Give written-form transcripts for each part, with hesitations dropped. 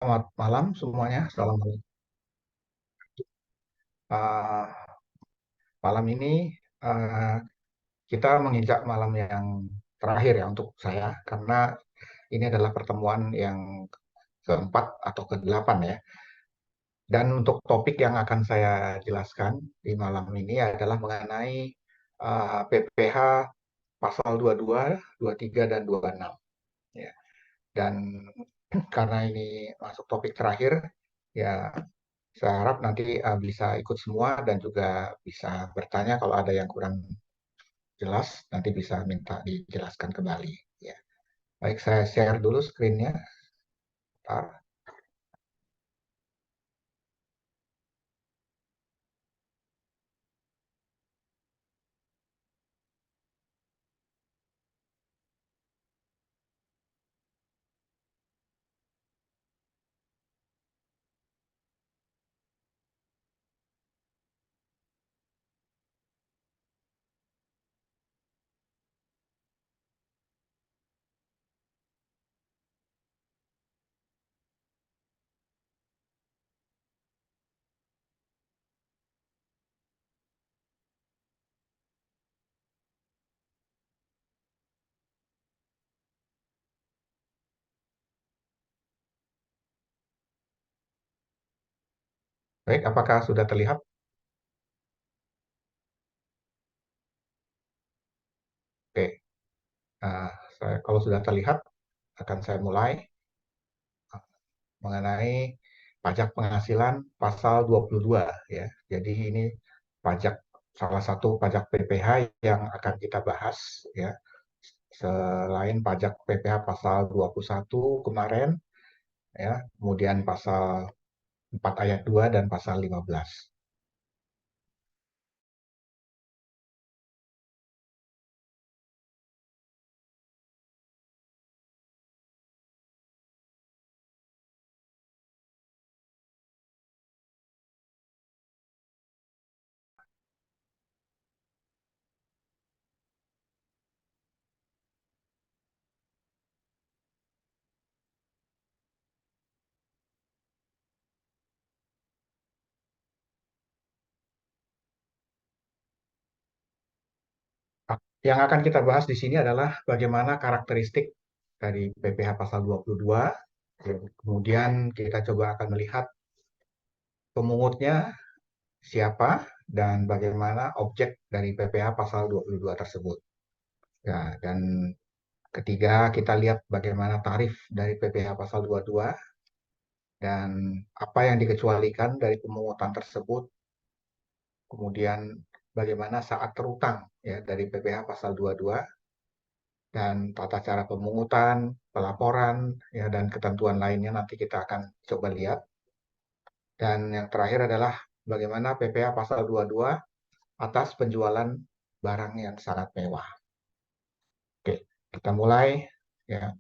Selamat malam semuanya. Assalamualaikum. Uh, Malam ini uh, kita menginjak malam yang terakhir ya untuk saya, karena ini adalah pertemuan yang keempat atau kedelapan ya. Dan untuk topik yang akan saya jelaskan di malam ini adalah mengenai PPH pasal 22, 23, dan 26. Ya. Dan karena ini masuk topik terakhir, ya saya harap nanti bisa ikut semua dan juga bisa bertanya kalau ada yang kurang jelas, nanti bisa minta dijelaskan kembali. Ya. Baik, saya share dulu screen-nya. Bentar. Baik, apakah sudah terlihat? Oke. Nah, kalau sudah terlihat, akan saya mulai mengenai pajak penghasilan pasal 22 ya. Jadi ini pajak salah satu pajak PPH yang akan kita bahas ya. Selain pajak PPH pasal 21 kemarin ya, kemudian pasal 4 ayat 2 dan pasal 15. Yang akan kita bahas di sini adalah bagaimana karakteristik dari PPH pasal 22. Kemudian kita coba akan melihat pemungutnya siapa dan bagaimana objek dari PPH pasal 22 tersebut. Ya, dan ketiga kita lihat bagaimana tarif dari PPH pasal 22 dan apa yang dikecualikan dari pemungutan tersebut. Kemudian bagaimana saat terutang ya dari PPH pasal 22 dan tata cara pemungutan, pelaporan, ya, dan ketentuan lainnya nanti kita akan coba lihat. Dan yang terakhir adalah bagaimana PPH pasal 22 atas penjualan barang yang sangat mewah. Oke, kita mulai. Ya.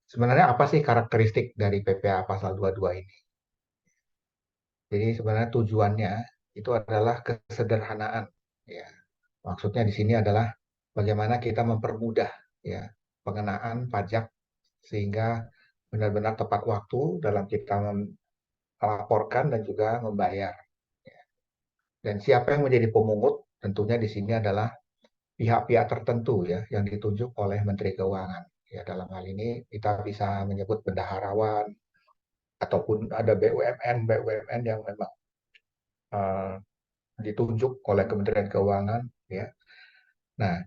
Sebenarnya apa sih karakteristik dari PPH pasal 22 ini? Jadi sebenarnya tujuannya itu adalah kesederhanaan. Ya. Maksudnya di sini adalah bagaimana kita mempermudah ya pengenaan pajak sehingga benar-benar tepat waktu dalam kita melaporkan dan juga membayar. Dan siapa yang menjadi pemungut? Tentunya di sini adalah pihak-pihak tertentu ya yang ditunjuk oleh Menteri Keuangan. Ya, dalam hal ini kita bisa menyebut bendaharawan ataupun ada BUMN yang memang uh, ditunjuk oleh Kementerian Keuangan ya. Nah,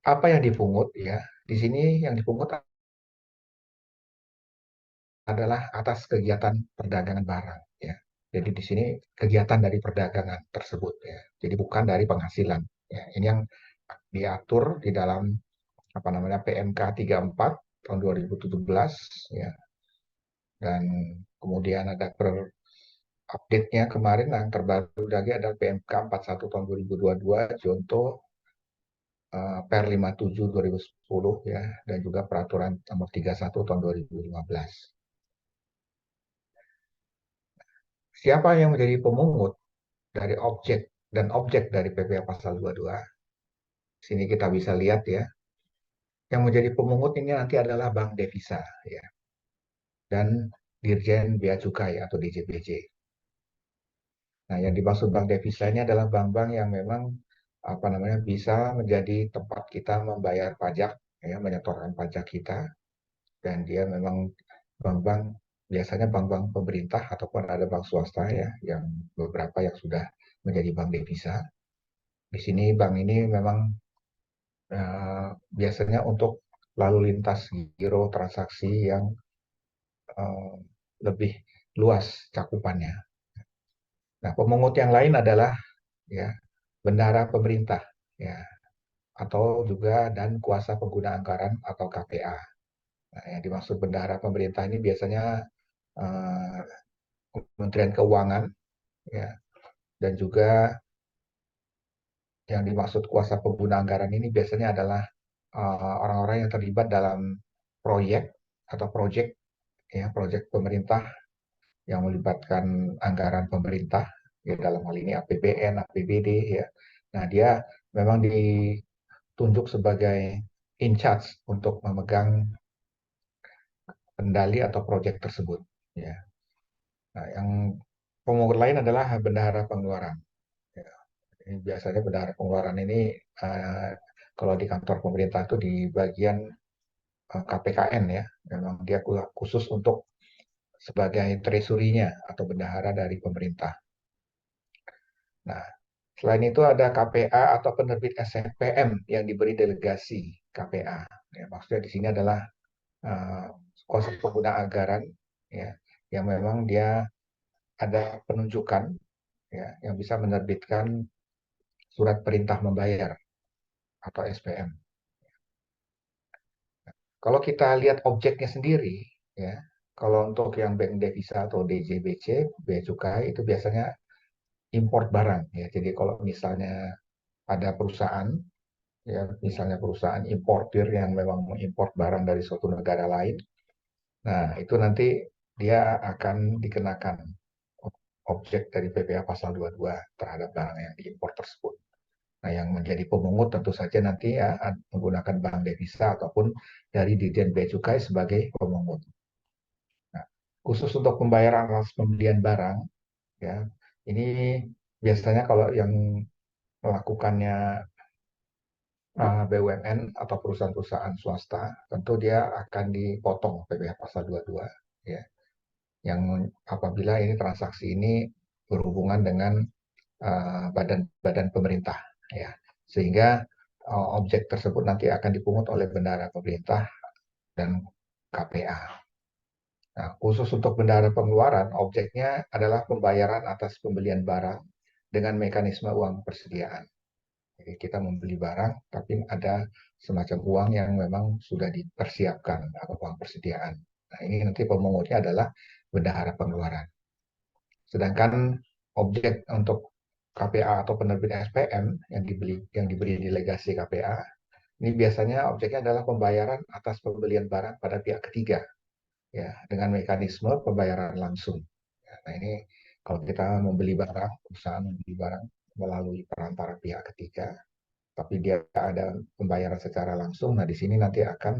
apa yang dipungut ya? Di sini yang dipungut adalah atas kegiatan perdagangan barang ya. Jadi di sini kegiatan dari perdagangan tersebut ya. Jadi bukan dari penghasilan ya. Ini yang diatur di dalam apa namanya PMK 34 tahun 2017 ya. Dan kemudian ada update-nya kemarin yang terbaru lagi ada PMK 41 tahun 2022 Jonto Per 57 2010 ya, dan juga peraturan nomor 31 tahun 2015. Siapa yang menjadi pemungut dari objek dan objek dari PPh pasal 22? Sini kita bisa lihat ya. Yang menjadi pemungut ini nanti adalah bank devisa ya. dan Dirjen Bea Cukai atau DJBJ. Nah, yang dimaksud bank devisa ini adalah bank-bank yang memang apa namanya bisa menjadi tempat kita membayar pajak, ya, menyetorkan pajak kita, dan dia memang bank-bank biasanya bank-bank pemerintah ataupun ada bank swasta ya, yang beberapa yang sudah menjadi bank devisa. Di sini bank ini memang biasanya untuk lalu lintas giro transaksi yang eh, lebih luas cakupannya. Nah, pemungut yang lain adalah ya bendahara pemerintah ya atau juga dan kuasa pengguna anggaran atau KPA. Nah, yang dimaksud bendahara pemerintah ini biasanya eh, Kementerian Keuangan ya dan juga yang dimaksud kuasa pengguna anggaran ini biasanya adalah orang-orang yang terlibat dalam proyek atau proyek ya proyek pemerintah yang melibatkan anggaran pemerintah ya dalam hal ini APBN, APBD ya. Nah, dia memang ditunjuk sebagai in charge untuk memegang kendali atau proyek tersebut ya. Nah, yang pemungut lain adalah bendahara pengeluaran. Ya. Ini biasanya bendahara pengeluaran ini uh, kalau di kantor pemerintah itu di bagian KPKN ya. Memang dia khusus untuk sebagai treasury-nya atau bendahara dari pemerintah. Nah, selain itu ada KPA atau penerbit SFPM yang diberi delegasi KPA. Ya, maksudnya di sini adalah uh, konsep pengguna anggaran ya, yang memang dia ada penunjukan ya, yang bisa menerbitkan surat perintah membayar atau SPM. Kalau kita lihat objeknya sendiri, ya, kalau untuk yang bank devisa atau DJBC, bea cukai itu biasanya import barang. Ya, jadi kalau misalnya ada perusahaan, ya, misalnya perusahaan importir yang memang mengimpor barang dari suatu negara lain, nah itu nanti dia akan dikenakan objek dari PPh pasal 22 terhadap barang yang diimpor tersebut. Nah, yang menjadi pemungut tentu saja nanti ya menggunakan bank devisa ataupun dari Dirjen Bea Cukai sebagai pemungut. Nah, khusus untuk pembayaran atas pembelian barang, ya ini biasanya kalau yang melakukannya BUMN atau perusahaan-perusahaan swasta, tentu dia akan dipotong PPh pasal 22, ya. Yang apabila ini transaksi ini berhubungan dengan badan-badan pemerintah, ya. Sehingga objek tersebut nanti akan dipungut oleh bendahara pemerintah dan KPA. Nah, khusus untuk bendahara pengeluaran, objeknya adalah pembayaran atas pembelian barang dengan mekanisme uang persediaan. Jadi kita membeli barang, tapi ada semacam uang yang memang sudah dipersiapkan atau uang persediaan. Nah, ini nanti pemungutnya adalah bendahara pengeluaran. Sedangkan objek untuk KPA atau penerbit SPM yang diberi delegasi KPA, ini biasanya objeknya adalah pembayaran atas pembelian barang pada pihak ketiga, ya, dengan mekanisme pembayaran langsung. Ya, nah, ini kalau kita membeli barang, perusahaan membeli barang melalui perantara pihak ketiga, tapi dia ada pembayaran secara langsung, nah di sini nanti akan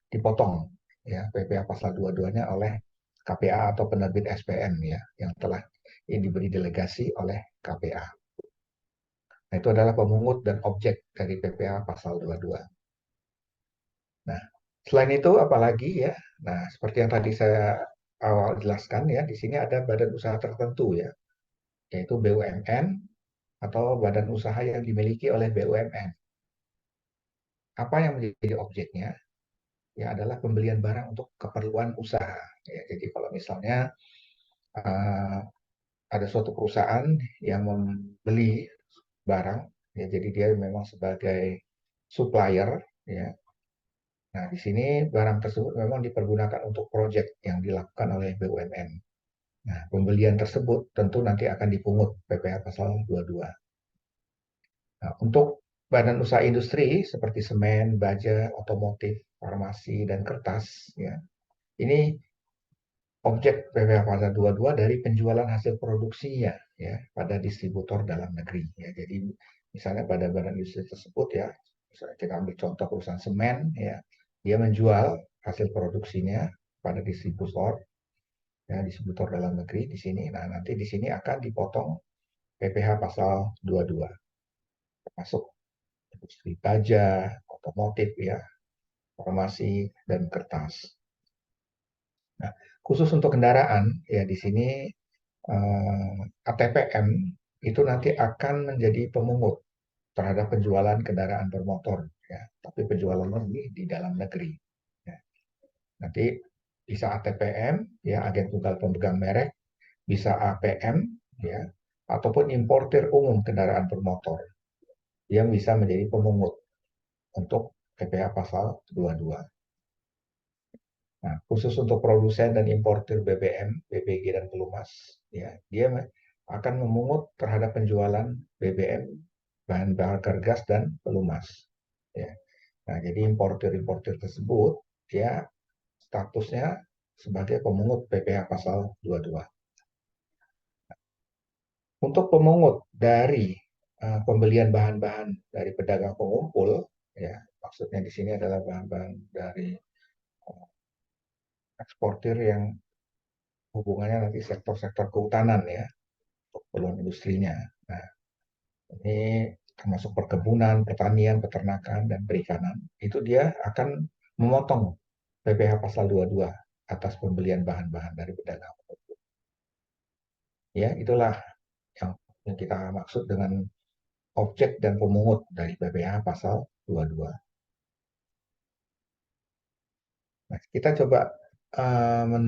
dipotong ya PPh pasal 22-nya oleh KPA atau penerbit SPM ya yang telah diberi delegasi oleh KPA. Nah, itu adalah pemungut dan objek dari PPh pasal 22. Nah, selain itu apalagi ya. Nah, seperti yang tadi saya awal jelaskan ya, di sini ada badan usaha tertentu ya, yaitu BUMN atau badan usaha yang dimiliki oleh BUMN. Apa yang menjadi objeknya? Ya adalah pembelian barang untuk keperluan usaha. Ya, jadi kalau misalnya uh, ada suatu perusahaan yang membeli barang, ya jadi dia memang sebagai supplier, ya. Nah, di sini barang tersebut memang dipergunakan untuk proyek yang dilakukan oleh BUMN. Nah, pembelian tersebut tentu nanti akan dipungut PPh pasal 22. Nah, untuk badan usaha industri seperti semen, baja, otomotif, farmasi, dan kertas, ya, ini objek PPh pasal 22 dari penjualan hasil produksinya ya pada distributor dalam negeri ya. Jadi misalnya pada badan industri tersebut ya, misalnya kita ambil contoh perusahaan semen ya, dia menjual hasil produksinya pada distributor ya, distributor dalam negeri di sini. Nah, nanti di sini akan dipotong PPh pasal 22, termasuk industri baja, otomotif ya, farmasi dan kertas. Nah, khusus untuk kendaraan ya di sini ATPM itu nanti akan menjadi pemungut terhadap penjualan kendaraan bermotor ya, tapi penjualannya ini di dalam negeri. Ya. Nanti bisa ATPM ya, agen tunggal pemegang merek, bisa APM ya, ataupun importir umum kendaraan bermotor yang bisa menjadi pemungut untuk PPh pasal 22. Nah, khusus untuk produsen dan importir BBM, BBG dan pelumas, ya, dia akan memungut terhadap penjualan BBM, bahan bakar gas dan pelumas. Ya. Nah, jadi importir-importir tersebut, dia statusnya sebagai pemungut PPh pasal 22. Untuk pemungut dari pembelian bahan-bahan dari pedagang pengumpul, ya, maksudnya di sini adalah bahan-bahan dari eksportir yang hubungannya nanti sektor-sektor kehutanan ya, keperluan industrinya. Nah, ini termasuk perkebunan, pertanian, peternakan, dan perikanan. Itu dia akan memotong PPh pasal 22 atas pembelian bahan-bahan dari pedagang. Ya, itulah yang kita maksud dengan objek dan pemungut dari PPh pasal 22. Nah, kita coba uh, men,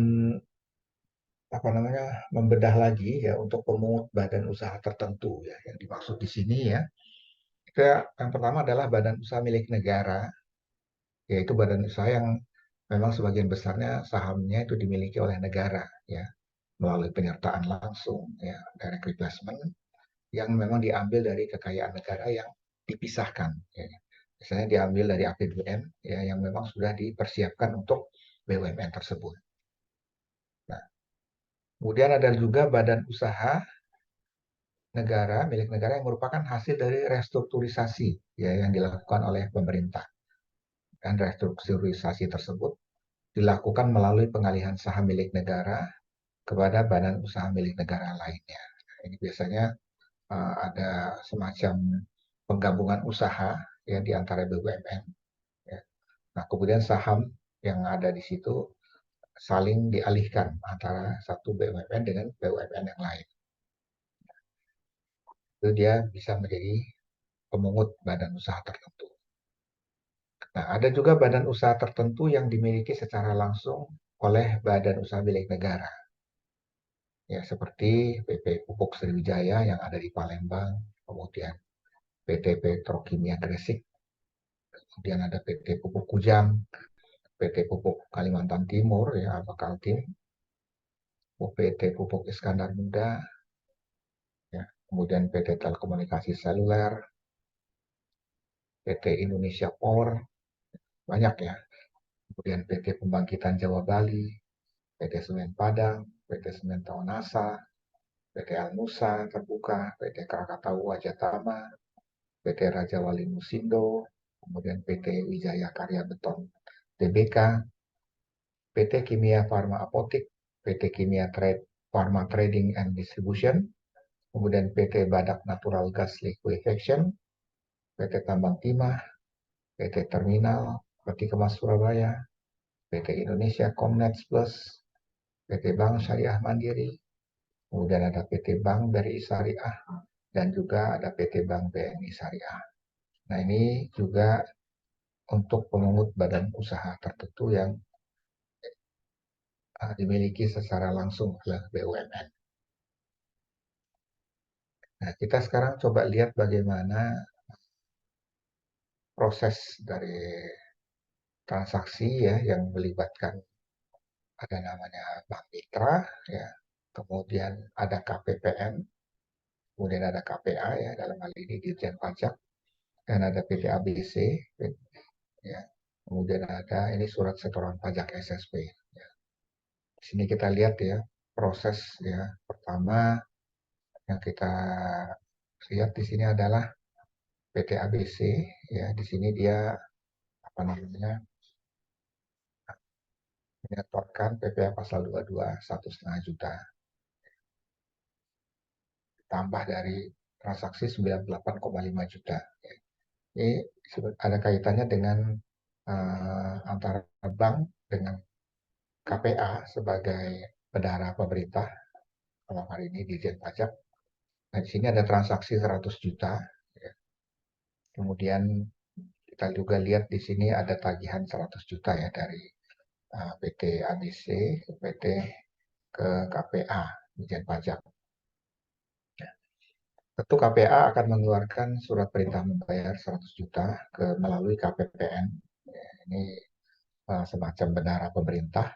apa namanya, membedah lagi ya untuk pemungut badan usaha tertentu ya yang dimaksud di sini ya. Yang pertama adalah badan usaha milik negara, yaitu badan usaha yang memang sebagian besarnya sahamnya itu dimiliki oleh negara ya, melalui penyertaan langsung ya, direct replacement yang memang diambil dari kekayaan negara yang dipisahkan ya. Misalnya diambil dari APBN ya yang memang sudah dipersiapkan untuk BUMN tersebut. Nah, kemudian ada juga badan usaha negara milik negara yang merupakan hasil dari restrukturisasi ya yang dilakukan oleh pemerintah. Dan restrukturisasi tersebut dilakukan melalui pengalihan saham milik negara kepada badan usaha milik negara lainnya. Ini biasanya ada semacam penggabungan usaha ya di antara BUMN. Ya. Nah, kemudian saham yang ada di situ saling dialihkan antara satu BUMN dengan BUMN yang lain. Itu dia bisa menjadi pemungut badan usaha tertentu. Nah, ada juga badan usaha tertentu yang dimiliki secara langsung oleh badan usaha milik negara. Ya, seperti PT Pupuk Sriwijaya yang ada di Palembang, kemudian PT Petrokimia Gresik, kemudian ada PT Pupuk Kujang, PT Pupuk Kalimantan Timur, ya, atau Kaltim, PT Pupuk Iskandar Muda, ya, kemudian PT Telekomunikasi Seluler, PT Indonesia Power, banyak ya. Kemudian PT Pembangkitan Jawa Bali, PT Semen Padang, PT Semen Tawanasa, PT Almusa Terbuka, PT Krakatau Wajatama, PT Raja Wali Musindo, kemudian PT Wijaya Karya Beton Tbk, PT Kimia Farma Apotik, PT Kimia Trade Pharma Trading and Distribution, kemudian PT Badak Natural Gas Liquefaction, PT Tambang Timah, PT Terminal, Peti Kemas Surabaya, PT Indonesia Comnets Plus, PT Bank Syariah Mandiri, kemudian ada PT Bank BRI Syariah, dan juga ada PT Bank BNI Syariah. Nah, ini juga untuk pemungut badan usaha tertentu yang dimiliki secara langsung oleh BUMN. Nah, kita sekarang coba lihat bagaimana proses dari transaksi ya yang melibatkan ada namanya bank mitra ya, kemudian ada KPPN, kemudian ada KPA ya dalam hal ini Dirjen Pajak, dan ada PT ABC ya. Kemudian ada ini surat setoran pajak SSP. Ya. Di sini kita lihat ya proses ya pertama yang kita lihat di sini adalah PT ABC ya, di sini dia apa namanya menyetorkan PPh pasal 22 1,5 juta tambah dari transaksi 98,5 juta. Ini ada kaitannya dengan antara bank dengan KPA sebagai bendahara pemerintah, kalau hari ini Ditjen Pajak. Nah, di sini ada transaksi 100 juta. Ya. Kemudian kita juga lihat di sini ada tagihan 100 juta ya dari PT ABC ke PT ke KPA, Ditjen Pajak. Tentu KPA akan mengeluarkan surat perintah membayar 100 juta melalui KPPN. Ya, ini semacam bendahara pemerintah.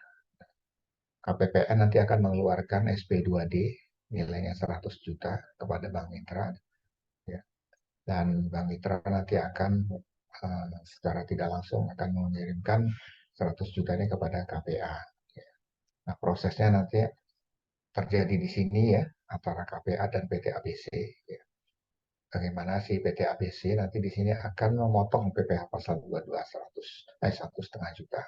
KPPN nanti akan mengeluarkan SP2D nilainya 100 juta kepada Bank Mitra. Ya. Dan Bank Mitra nanti akan secara tidak langsung akan mengirimkan 100 juta ini kepada KPA. Ya. Nah, prosesnya nanti terjadi di sini ya, antara KPA dan PT ABC. Ya. Bagaimana si PT ABC nanti di sini akan memotong PPh pasal 22 1,5 juta.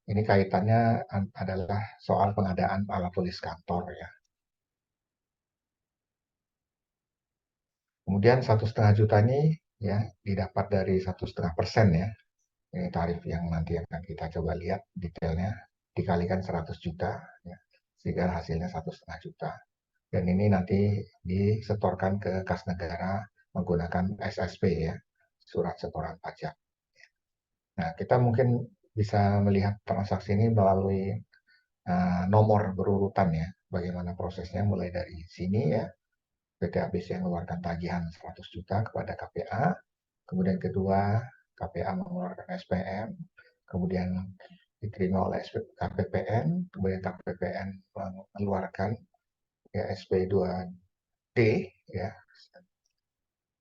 Ini kaitannya adalah soal pengadaan alat tulis kantor ya. Kemudian 1,5 juta ini ya didapat dari 1,5% ya. Ini tarif yang nanti akan kita coba lihat detailnya, dikalikan 100 juta ya, sehingga hasilnya 1,5 juta. Dan ini nanti disetorkan ke kas negara menggunakan SSP ya, surat setoran pajak. Nah, kita mungkin bisa melihat transaksi ini melalui nomor berurutan ya, bagaimana prosesnya mulai dari sini ya. PT ABC yang mengeluarkan tagihan 100 juta kepada KPA, kemudian kedua KPA mengeluarkan SPM, kemudian diterima oleh KPPN, kemudian KPPN mengeluarkan ya, SP2D ya,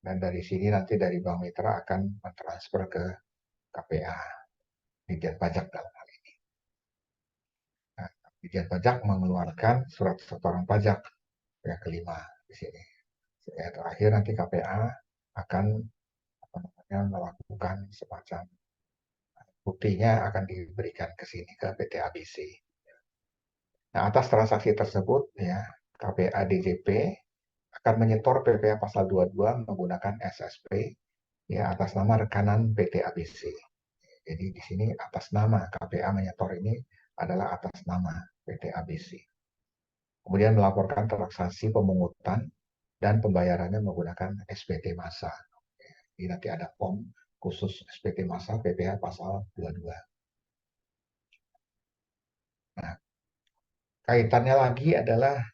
dan dari sini nanti dari Bank Mitra akan mentransfer ke KPA, Ditjen Pajak dalam hal ini. Nah, Ditjen Pajak mengeluarkan surat setoran pajak yang kelima di sini. Ya, terakhir nanti KPA akan melakukan semacam buktinya akan diberikan ke sini ke PT ABC. Nah, atas transaksi tersebut ya KPA DJP akan menyetor PPh pasal 22 menggunakan SSP ya atas nama rekanan PT ABC. Jadi di sini atas nama KPA menyetor ini adalah atas nama PT ABC. Kemudian melaporkan transaksi pemungutan dan pembayarannya menggunakan SPT massa. Jadi nanti ada form khusus SPT massa PPh pasal 22. Nah, kaitannya lagi adalah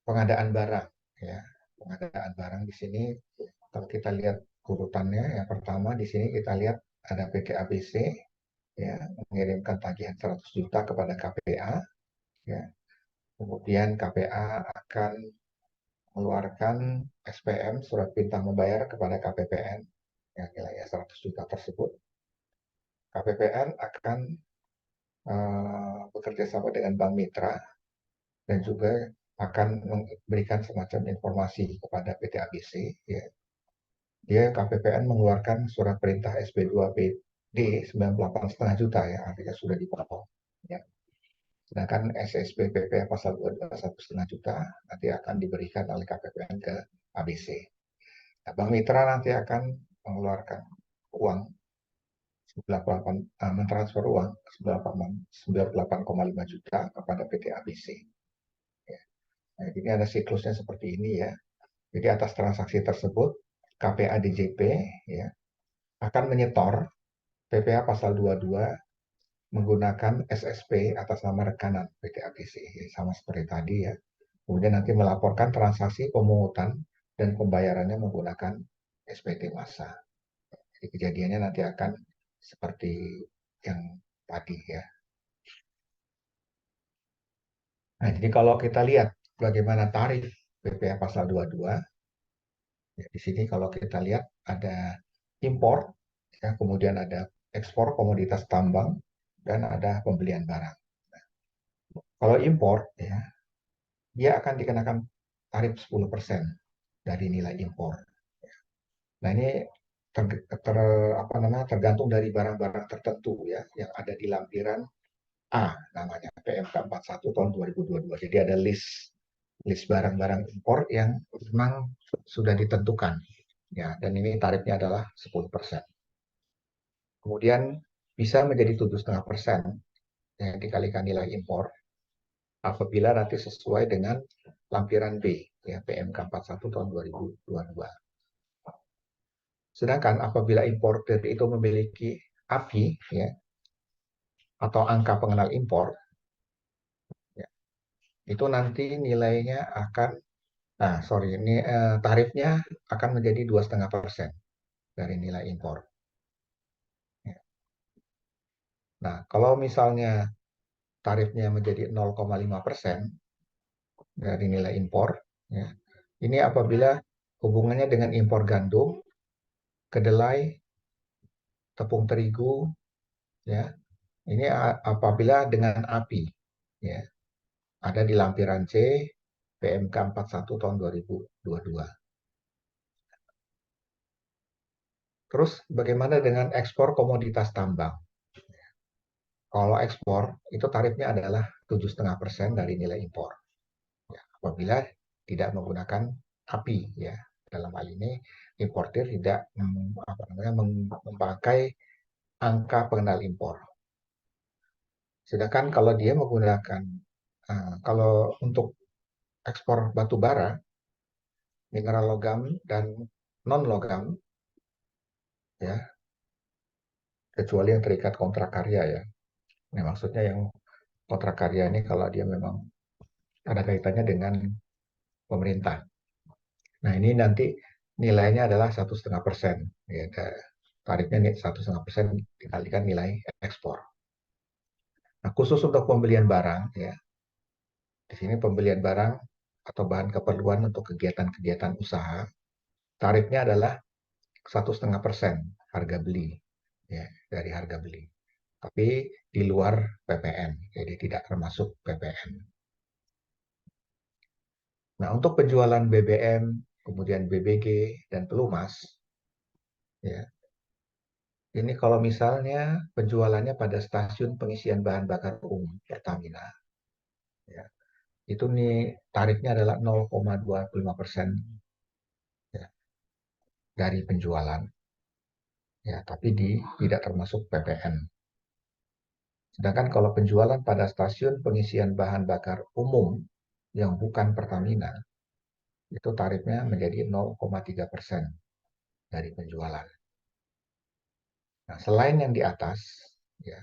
pengadaan barang. Ya, pengadaan barang di sini kalau kita lihat urutannya, yang pertama di sini kita lihat ada PT ABC ya mengirimkan tagihan 100 juta kepada KPA. Ya, kemudian KPA akan mengeluarkan SPM surat perintah membayar kepada KPPN yang nilainya 100 juta tersebut. KPPN akan bekerja sama dengan Bank Mitra dan juga akan memberikan semacam informasi kepada PT ABC. Ya. Dia KPPN mengeluarkan surat perintah SP2PD 98,5 juta ya, artinya sudah dipotong. Ya. Sedangkan SSP PPh pasal 22 1,5 juta nanti akan diberikan oleh KPPN ke ABC. Nah, Bank Mitra nanti akan mengeluarkan uang mentransfer uang 98,5 juta kepada PT ABC. Ya. Nah, ini ada siklusnya seperti ini ya. Jadi atas transaksi tersebut KPA DJP ya akan menyetor PPh pasal 22 menggunakan SSP atas nama rekanan PT ABC sama seperti tadi ya. Kemudian nanti melaporkan transaksi pemungutan dan pembayarannya menggunakan SPT massa. Jadi kejadiannya nanti akan seperti yang tadi ya. Nah, jadi kalau kita lihat bagaimana tarif PPh pasal 22, ya di sini kalau kita lihat ada impor, ya, kemudian ada ekspor komoditas tambang, dan ada pembelian barang. Kalau impor, ya, dia akan dikenakan tarif 10% dari nilai impor. Nah, ini ter, ter, tergantung dari barang-barang tertentu ya yang ada di lampiran A namanya, PMK 41 tahun 2022. Jadi ada list barang-barang impor yang memang sudah ditentukan. Ya, dan ini tarifnya adalah 10%. Kemudian bisa menjadi 7,5% yang dikalikan nilai impor apabila nanti sesuai dengan lampiran B, ya, PMK 41 tahun 2022. Sedangkan apabila importer itu memiliki API, ya, atau angka pengenal impor, ya, itu nanti nilainya akan, ini tarifnya akan menjadi 2,5% dari nilai impor. Ya. Nah, kalau misalnya tarifnya menjadi 0,5% dari nilai impor, ya, ini apabila hubungannya dengan impor gandum, kedelai, tepung terigu, ya, ini apabila dengan API, ya, ada di lampiran C PMK 41 tahun 2022. Terus bagaimana dengan ekspor komoditas tambang? Kalau ekspor itu tarifnya adalah 7,5% dari nilai impor. Ya, apabila tidak menggunakan API, ya, dalam hal ini importir tidak memakai angka pengenal impor. Sedangkan kalau dia menggunakan kalau untuk ekspor batu bara, mineral logam dan non logam, ya, kecuali yang terikat kontrak karya, ya. Nah, maksudnya yang kontrak karya ini kalau dia memang ada kaitannya dengan pemerintah. Nah, ini nanti nilainya adalah 1,5%. Ya, tarifnya 1,5% dikalikan nilai ekspor. Nah, khusus untuk pembelian barang, ya, di sini pembelian barang atau bahan keperluan untuk kegiatan-kegiatan usaha, tarifnya adalah 1,5% harga beli, ya, dari harga beli. Tapi di luar PPN, jadi tidak termasuk PPN. Nah, untuk penjualan BBM, kemudian BBG, dan pelumas, ya, ini kalau misalnya penjualannya pada stasiun pengisian bahan bakar umum Pertamina, ya, itu nih tarifnya adalah 0,25%, ya, dari penjualan, ya, tapi tidak termasuk PPN. Sedangkan kalau penjualan pada stasiun pengisian bahan bakar umum yang bukan Pertamina, itu tarifnya menjadi 0,3% dari penjualan. Nah, selain yang di atas, ya,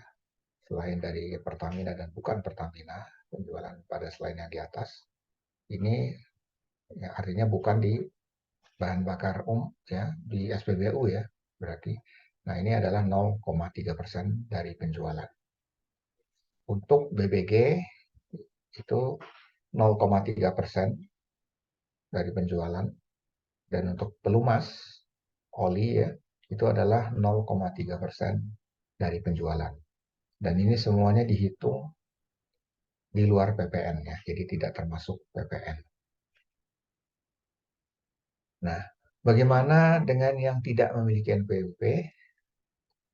selain dari Pertamina dan bukan Pertamina, penjualan pada selain yang di atas, ini, ya, artinya bukan di bahan bakar ya, di SPBU, ya, berarti. Nah, ini adalah 0,3% dari penjualan. Untuk BBG itu 0,3% dari penjualan, dan untuk pelumas oli, ya, itu adalah 0,3% dari penjualan. Dan ini semuanya dihitung di luar PPN, ya, jadi tidak termasuk PPN. Nah, bagaimana dengan yang tidak memiliki NPWP?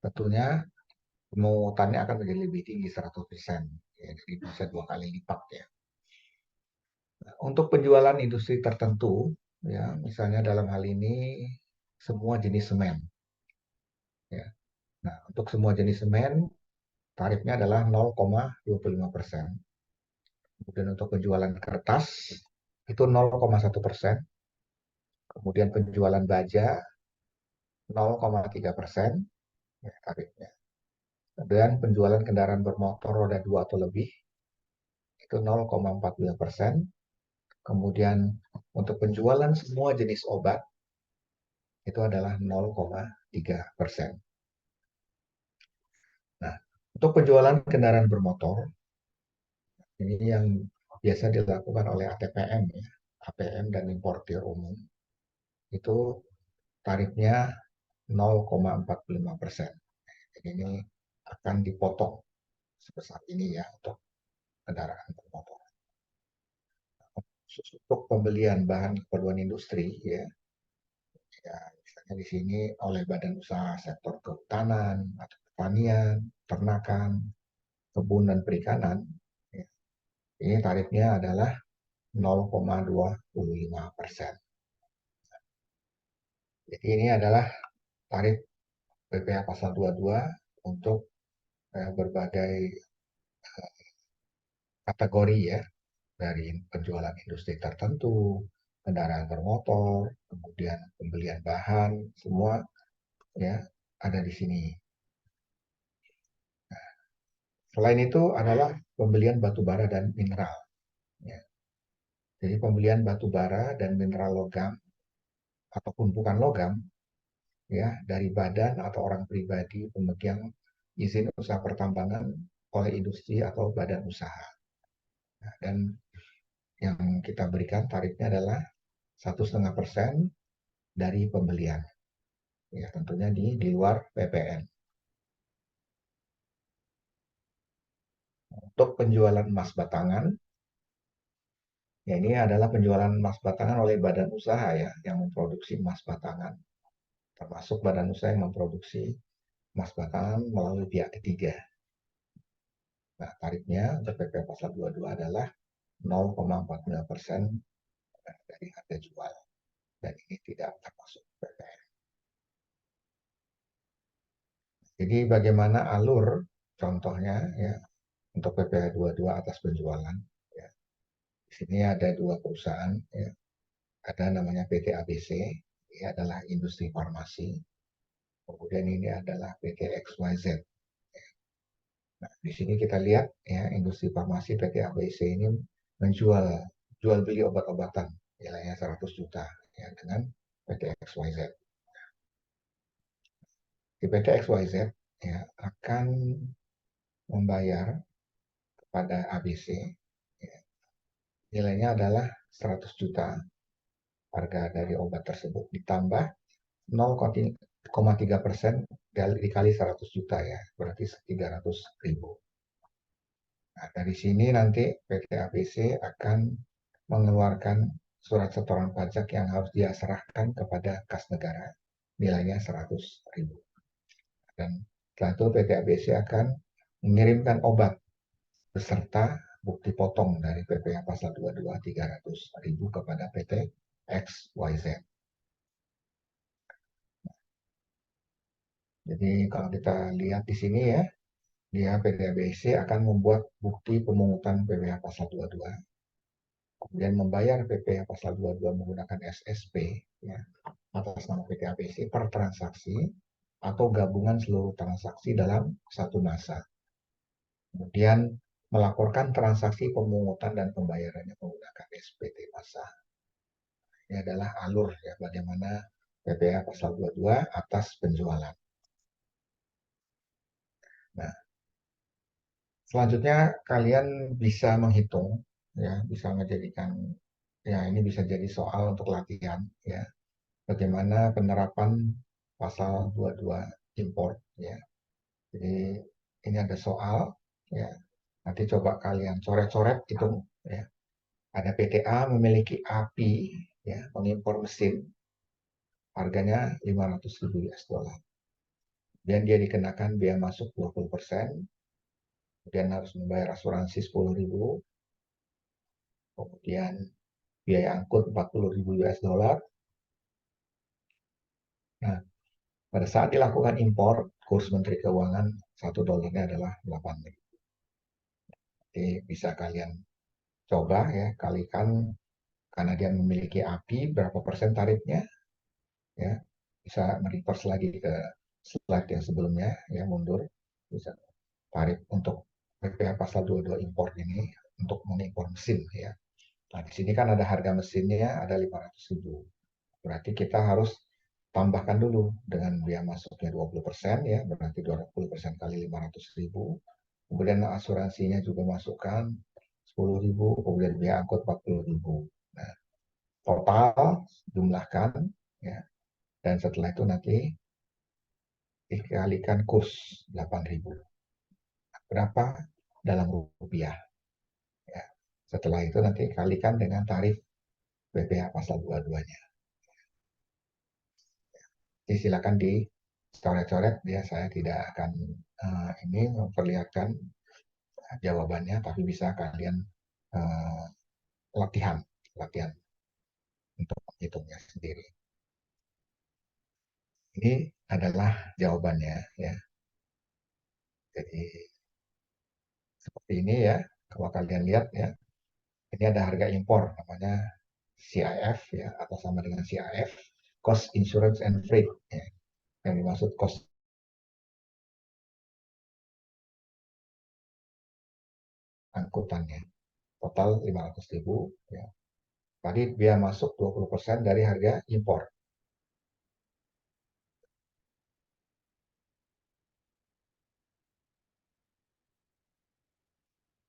Tentunya pemungutannya akan menjadi lebih tinggi 100%, ya, jadi bisa 2 kali lipat, ya. Nah, untuk penjualan industri tertentu, ya, misalnya dalam hal ini semua jenis semen, ya. Nah, untuk semua jenis semen tarifnya adalah 0,25%. Kemudian untuk penjualan kertas itu 0,1%. Kemudian penjualan baja 0,3%, ya, tarifnya. Dan penjualan kendaraan bermotor roda 2 atau lebih itu 0,45%. Kemudian untuk penjualan semua jenis obat itu adalah 0,3%. Nah, untuk penjualan kendaraan bermotor, ini yang biasa dilakukan oleh ATPM, ya, APM dan importir umum, itu tarifnya 0,45%. Jadi ini akan dipotong sebesar ini, ya, untuk kendaraan bermotor. Khusus untuk pembelian bahan keperluan industri, ya, ya, misalnya di sini oleh badan usaha sektor kehutanan atau pertanian, ternakan, kebun dan perikanan, ya, ini tarifnya adalah 0,25%. Jadi ini adalah tarif PPh pasal 22 untuk berbagai kategori ya, dari penjualan industri tertentu, kendaraan bermotor, kemudian pembelian bahan, semua ya ada di sini. Selain itu adalah pembelian batu bara dan mineral. Ya. Jadi pembelian batu bara dan mineral logam ataupun bukan logam ya dari badan atau orang pribadi pemegang izin usaha pertambangan oleh industri atau badan usaha. Nah, dan yang kita berikan tarifnya adalah 1,5% dari pembelian. Ya, tentunya di luar PPN. Untuk penjualan emas batangan, ya ini adalah penjualan emas batangan oleh badan usaha ya yang memproduksi emas batangan. Termasuk badan usaha yang memproduksi emas batangan melalui pihak ketiga. Nah, tarifnya untuk PPh pasal 22 adalah 0,45% dari harga jual. Dan ini tidak termasuk PPN. Jadi bagaimana alur contohnya ya untuk PPh 22 atas penjualan ya. Di sini ada dua perusahaan ya. Ada namanya PT ABC, ini adalah industri farmasi. Kemudian ini adalah PT XYZ. Nah, di sini kita lihat ya industri farmasi PT ABC ini menjual jual beli obat-obatan nilainya 100 juta ya dengan PT XYZ. Di PT XYZ ya akan membayar kepada ABC ya, nilainya adalah 100 juta harga dari obat tersebut ditambah 0,3% dikali 100 juta ya, berarti 300.000. Nah, dari sini nanti PT ABC akan mengeluarkan surat setoran pajak yang harus dia serahkan kepada kas negara, nilainya 100.000. Dan setelah itu PT ABC akan mengirimkan obat beserta bukti potong dari PPh pasal 22 300.000 kepada PT XYZ. Jadi kalau kita lihat di sini ya, dia PT ABC akan membuat bukti pemungutan PPh pasal 22, kemudian membayar PPh pasal 22 menggunakan SSP ya, atas nama PT ABC per transaksi atau gabungan seluruh transaksi dalam satu masa. Kemudian melaporkan transaksi pemungutan dan pembayarannya menggunakan SPT masa. Ini adalah alur ya bagaimana PPh pasal 22 atas penjualan. Nah, selanjutnya kalian bisa menghitung ya, bisa menjadikan ya ini bisa jadi soal untuk latihan ya. Bagaimana penerapan pasal 22 import ya. Jadi ini ada soal ya. Nanti coba kalian coret-coret itu ya. Ada PTA memiliki API ya, mengimpor mesin harganya 500.000 US dollar. Dan dia dikenakan biaya masuk 20%, kemudian harus membayar asuransi 10.000, kemudian biaya angkut 40.000 US dollar. Nah, pada saat dilakukan impor, kurs Menteri Keuangan 1 dolarnya adalah 8.000. Jadi bisa kalian coba ya, kalikan karena dia memiliki API berapa persen tarifnya ya. Bisa mereverse lagi ke slide yang sebelumnya ya, mundur. Bisa tarif untuk PPh pasal 22 impor ini untuk mengimpor mesin ya. Nah, di sini kan ada harga mesinnya ada 500.000. Berarti kita harus tambahkan dulu dengan biaya masuknya 20% ya, berarti 20% kali 500.000. Kemudian asuransinya juga masukkan 10.000, kemudian biaya angkut 40.000. Nah, total jumlahkan ya. Dan setelah itu nanti dikalikan kurs 8.000. Berapa dalam rupiah? Ya. Setelah itu nanti kalikan dengan tarif PPh pasal 22-nya. Jadi silakan dicoret-coret ya, saya tidak akan ini memperlihatkan jawabannya, tapi bisa kalian uh, latihan, latihan untuk menghitungnya sendiri. Ini adalah jawabannya ya. Jadi seperti ini ya. Kalau kalian lihat ya, ini ada harga impor namanya CIF ya, atau sama dengan CIF, Cost Insurance and Freight ya. Yang dimaksud cost angkutannya. Total 500.000 ya. Tadi biaya masuk 20% dari harga impor.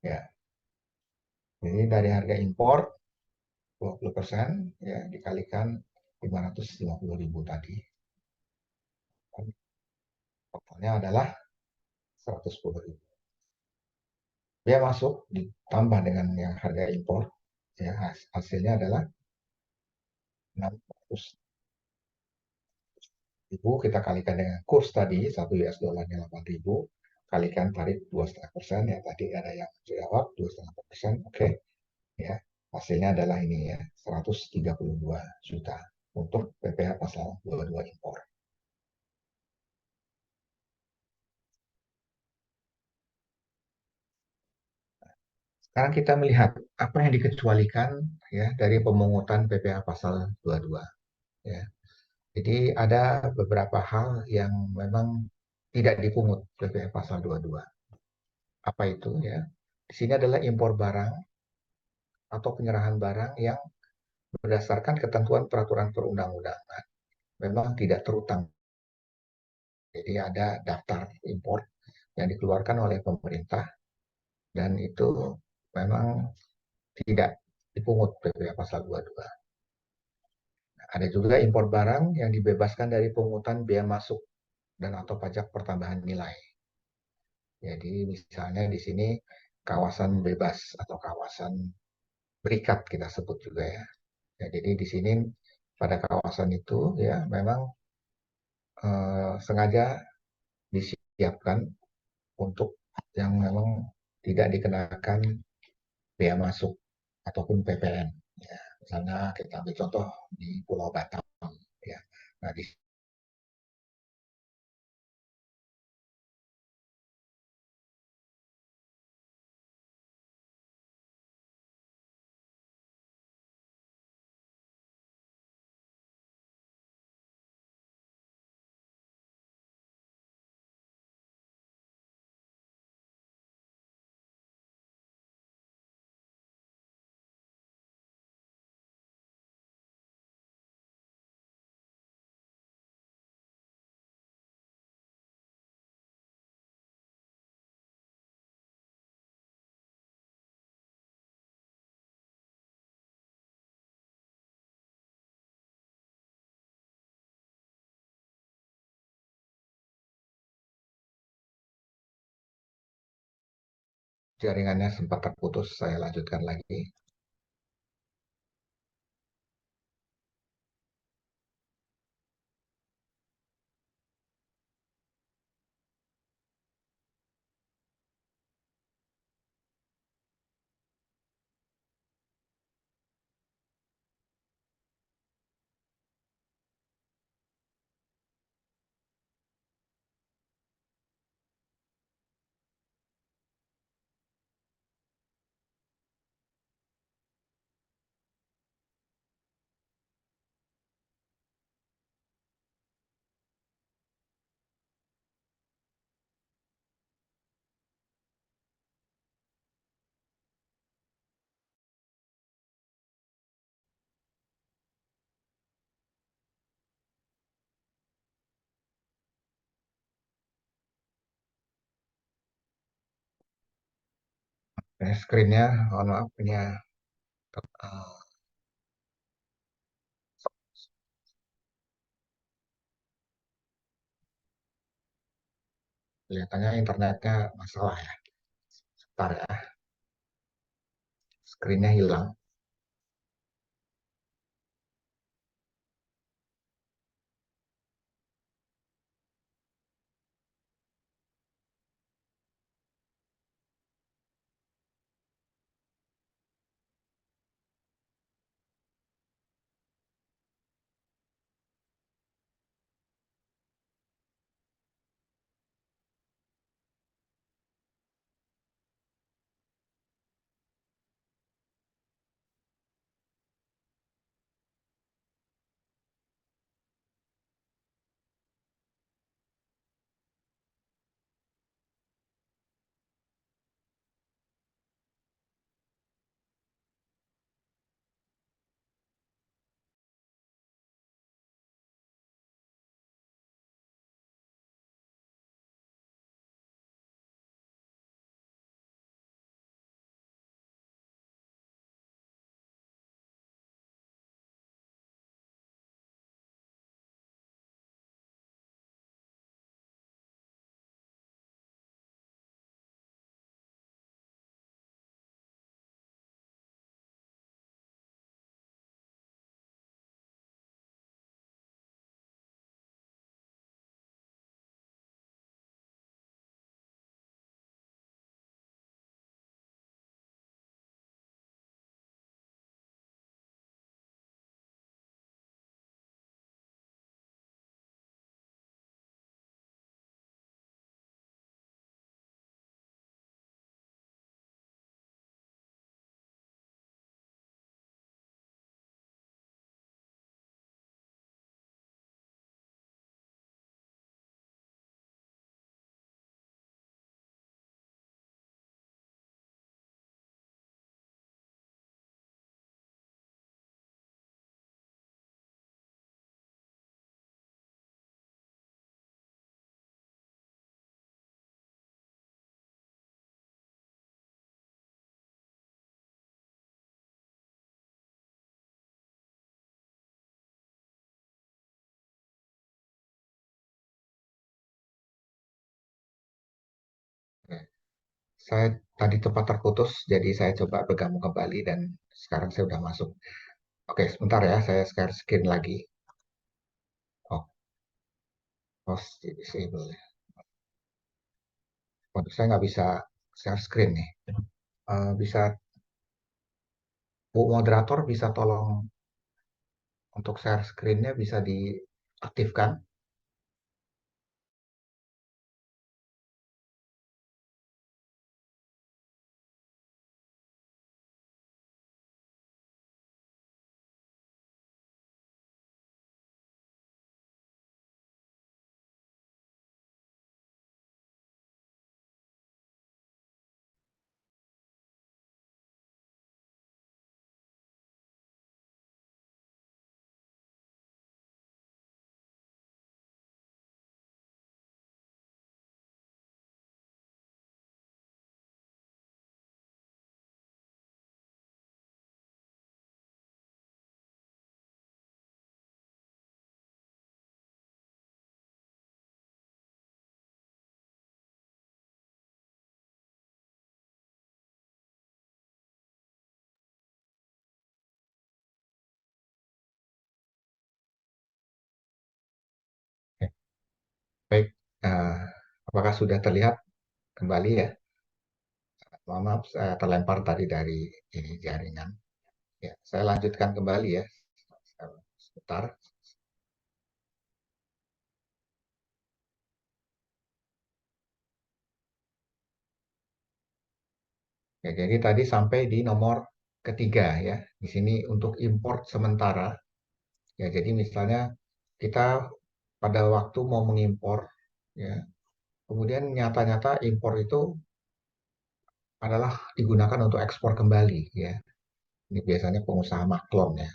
Ya. Jadi dari harga impor 20% ya dikalikan 550.000 tadi. Totalnya adalah 110.000. Biaya masuk ditambah dengan yang harga impor, ya hasilnya adalah 600.000. Kita kalikan dengan kurs tadi, 1 US dollarnya 8.000, kalikan tarif 2,5%, ya tadi ada yang jawab 2,5%, oke. Ya, hasilnya adalah ini ya, 132 juta untuk PPh pasal 22 impor. Sekarang kita melihat apa yang dikecualikan ya dari pemungutan PPh pasal 22 ya. Jadi ada beberapa hal yang memang tidak dipungut PPh pasal 22. Apa itu ya? Di sini adalah impor barang atau penyerahan barang yang berdasarkan ketentuan peraturan perundang-undangan memang tidak terutang. Jadi ada daftar impor yang dikeluarkan oleh pemerintah dan itu memang tidak dipungut PPh pasal 22. Ada juga impor barang yang dibebaskan dari pungutan biaya masuk dan atau pajak pertambahan nilai. Jadi misalnya di sini kawasan bebas atau kawasan berikat kita sebut juga ya. Ya, jadi di sini pada kawasan itu ya memang sengaja disiapkan untuk yang memang tidak dikenakan bea masuk ataupun PPN. Ya, misalnya kita ambil contoh di Pulau Batam. Ya. Nah, di jaringannya sempat terputus, saya lanjutkan lagi. Screen-nya, mohon maaf, ini ya, kelihatannya internetnya masalah ya. Sebentar ya, screen-nya hilang. Saya tadi tempat terputus, jadi saya coba bergabung kembali dan sekarang saya sudah masuk. Oke, sebentar ya, saya share screen lagi. Oh, host disable. Waduh, saya nggak bisa share screen nih. Bisa, Bu moderator bisa tolong untuk share screen-nya bisa diaktifkan. Oke, baik, Eh, apakah sudah terlihat kembali ya? Mohon maaf, saya terlempar tadi dari ini jaringan. Ya, saya lanjutkan kembali ya. Sebentar. Ya, jadi tadi sampai di nomor ketiga ya. Di sini untuk import sementara. Ya, jadi misalnya kita pada waktu mau mengimpor, ya, kemudian nyata-nyata impor itu adalah digunakan untuk ekspor kembali, ya. Ini biasanya pengusaha maklon ya.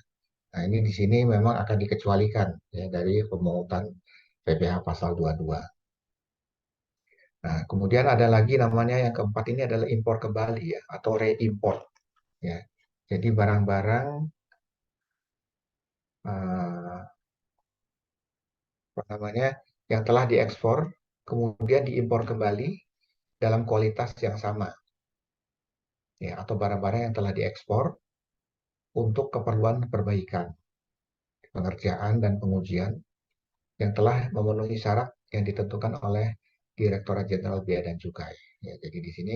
Nah, ini di sini memang akan dikecualikan ya dari pemungutan PPh pasal 22. Nah, kemudian ada lagi namanya yang keempat ini adalah impor kembali ya atau reimport ya. Jadi barang-barang eh, apa namanya yang telah diekspor kemudian diimpor kembali dalam kualitas yang sama ya atau barang-barang yang telah diekspor untuk keperluan perbaikan, pengerjaan dan pengujian yang telah memenuhi syarat yang ditentukan oleh Direktorat Jenderal Bea dan Cukai. Ya, jadi di sini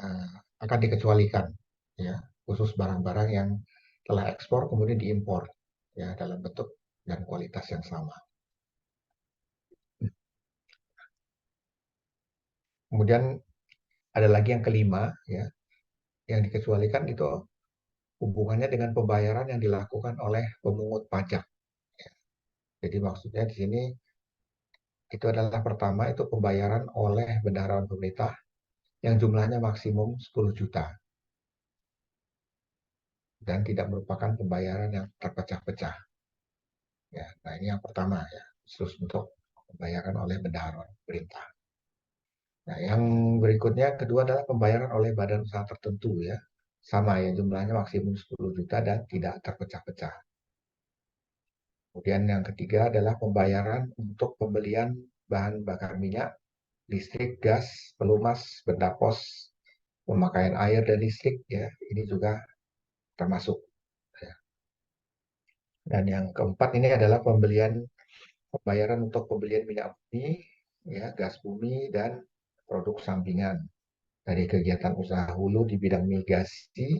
eh, akan dikecualikan ya khusus barang-barang yang telah ekspor kemudian diimpor ya dalam bentuk dan kualitas yang sama. Kemudian ada lagi yang kelima ya yang dikecualikan itu hubungannya dengan pembayaran yang dilakukan oleh pemungut pajak. Ya. Jadi maksudnya di sini itu adalah pertama itu pembayaran oleh bendaharaan pemerintah yang jumlahnya maksimum 10 juta dan tidak merupakan pembayaran yang terpecah-pecah. Ya, nah ini yang pertama ya, khusus untuk pembayaran oleh bendahara pemerintah. Nah, yang berikutnya kedua adalah pembayaran oleh badan usaha tertentu ya. Sama ya, jumlahnya maksimum 10 juta dan tidak terpecah-pecah. Kemudian yang ketiga adalah pembayaran untuk pembelian bahan bakar minyak, listrik, gas, pelumas, benda pos, pemakaian air dan listrik ya. Ini juga termasuk ya. Dan yang keempat ini adalah pembayaran untuk pembelian minyak bumi, ya, gas bumi dan produk sampingan dari kegiatan usaha hulu di bidang mitigasi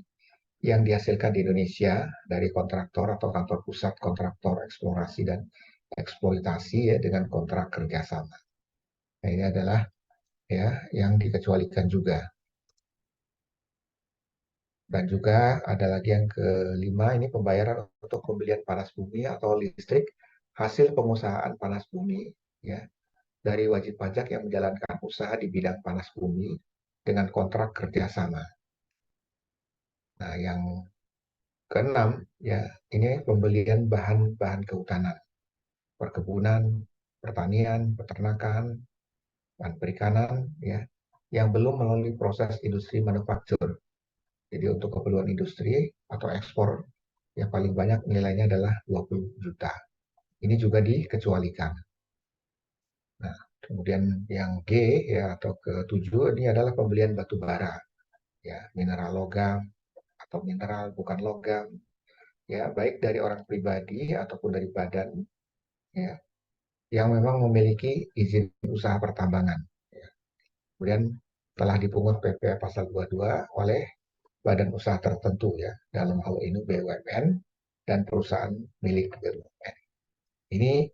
yang dihasilkan di Indonesia dari kontraktor atau kantor pusat kontraktor eksplorasi dan eksploitasi ya dengan kontrak kerjasama. Nah, ini adalah ya yang dikecualikan juga. Dan juga ada lagi yang kelima ini pembayaran untuk pembelian panas bumi atau listrik hasil pengusahaan panas bumi ya dari wajib pajak yang menjalankan usaha di bidang panas bumi dengan kontrak kerjasama. Nah, yang keenam ya ini pembelian bahan-bahan kehutanan, perkebunan, pertanian, peternakan, dan perikanan ya yang belum melalui proses industri manufaktur. Jadi untuk keperluan industri atau ekspor yang paling banyak nilainya adalah 20 juta. Ini juga dikecualikan. Nah, Kemudian yang G ya atau ketujuh ini adalah pembelian batu bara, ya mineral logam atau mineral bukan logam, ya baik dari orang pribadi ataupun dari badan, ya yang memang memiliki izin usaha pertambangan. Ya. Kemudian telah dipungut PPh pasal 22 oleh badan usaha tertentu ya dalam hal ini BUMN dan perusahaan milik BUMN. Ini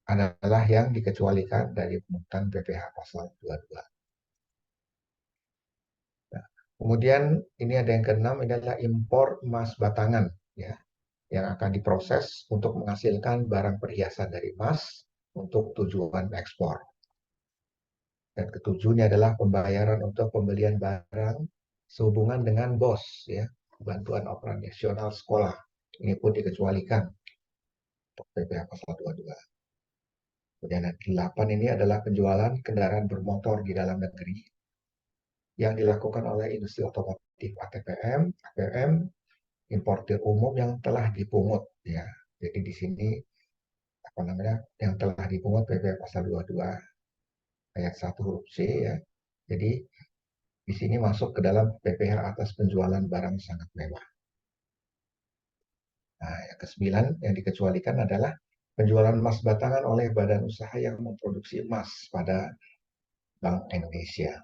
adalah yang dikecualikan dari pungutan PPh pasal 22. Nah, kemudian ini ada yang keenam, ini adalah impor emas batangan ya yang akan diproses untuk menghasilkan barang perhiasan dari emas untuk tujuan ekspor. Dan ketujuhnya adalah pembayaran untuk pembelian barang sehubungan dengan BOS ya, bantuan operasional sekolah. Ini pun dikecualikan untuk PPh pasal 22. Kemudian yang 8 ini adalah penjualan kendaraan bermotor di dalam negeri yang dilakukan oleh industri otomotif ATPM, APM, importir umum yang telah dipungut ya. Jadi di sini apa namanya yang telah dipungut PPh pasal 22 ayat 1 huruf C ya. Jadi di sini masuk ke dalam PPh atas penjualan barang sangat mewah. Nah, yang ke-9 yang dikecualikan adalah penjualan emas batangan oleh badan usaha yang memproduksi emas pada Bank Indonesia.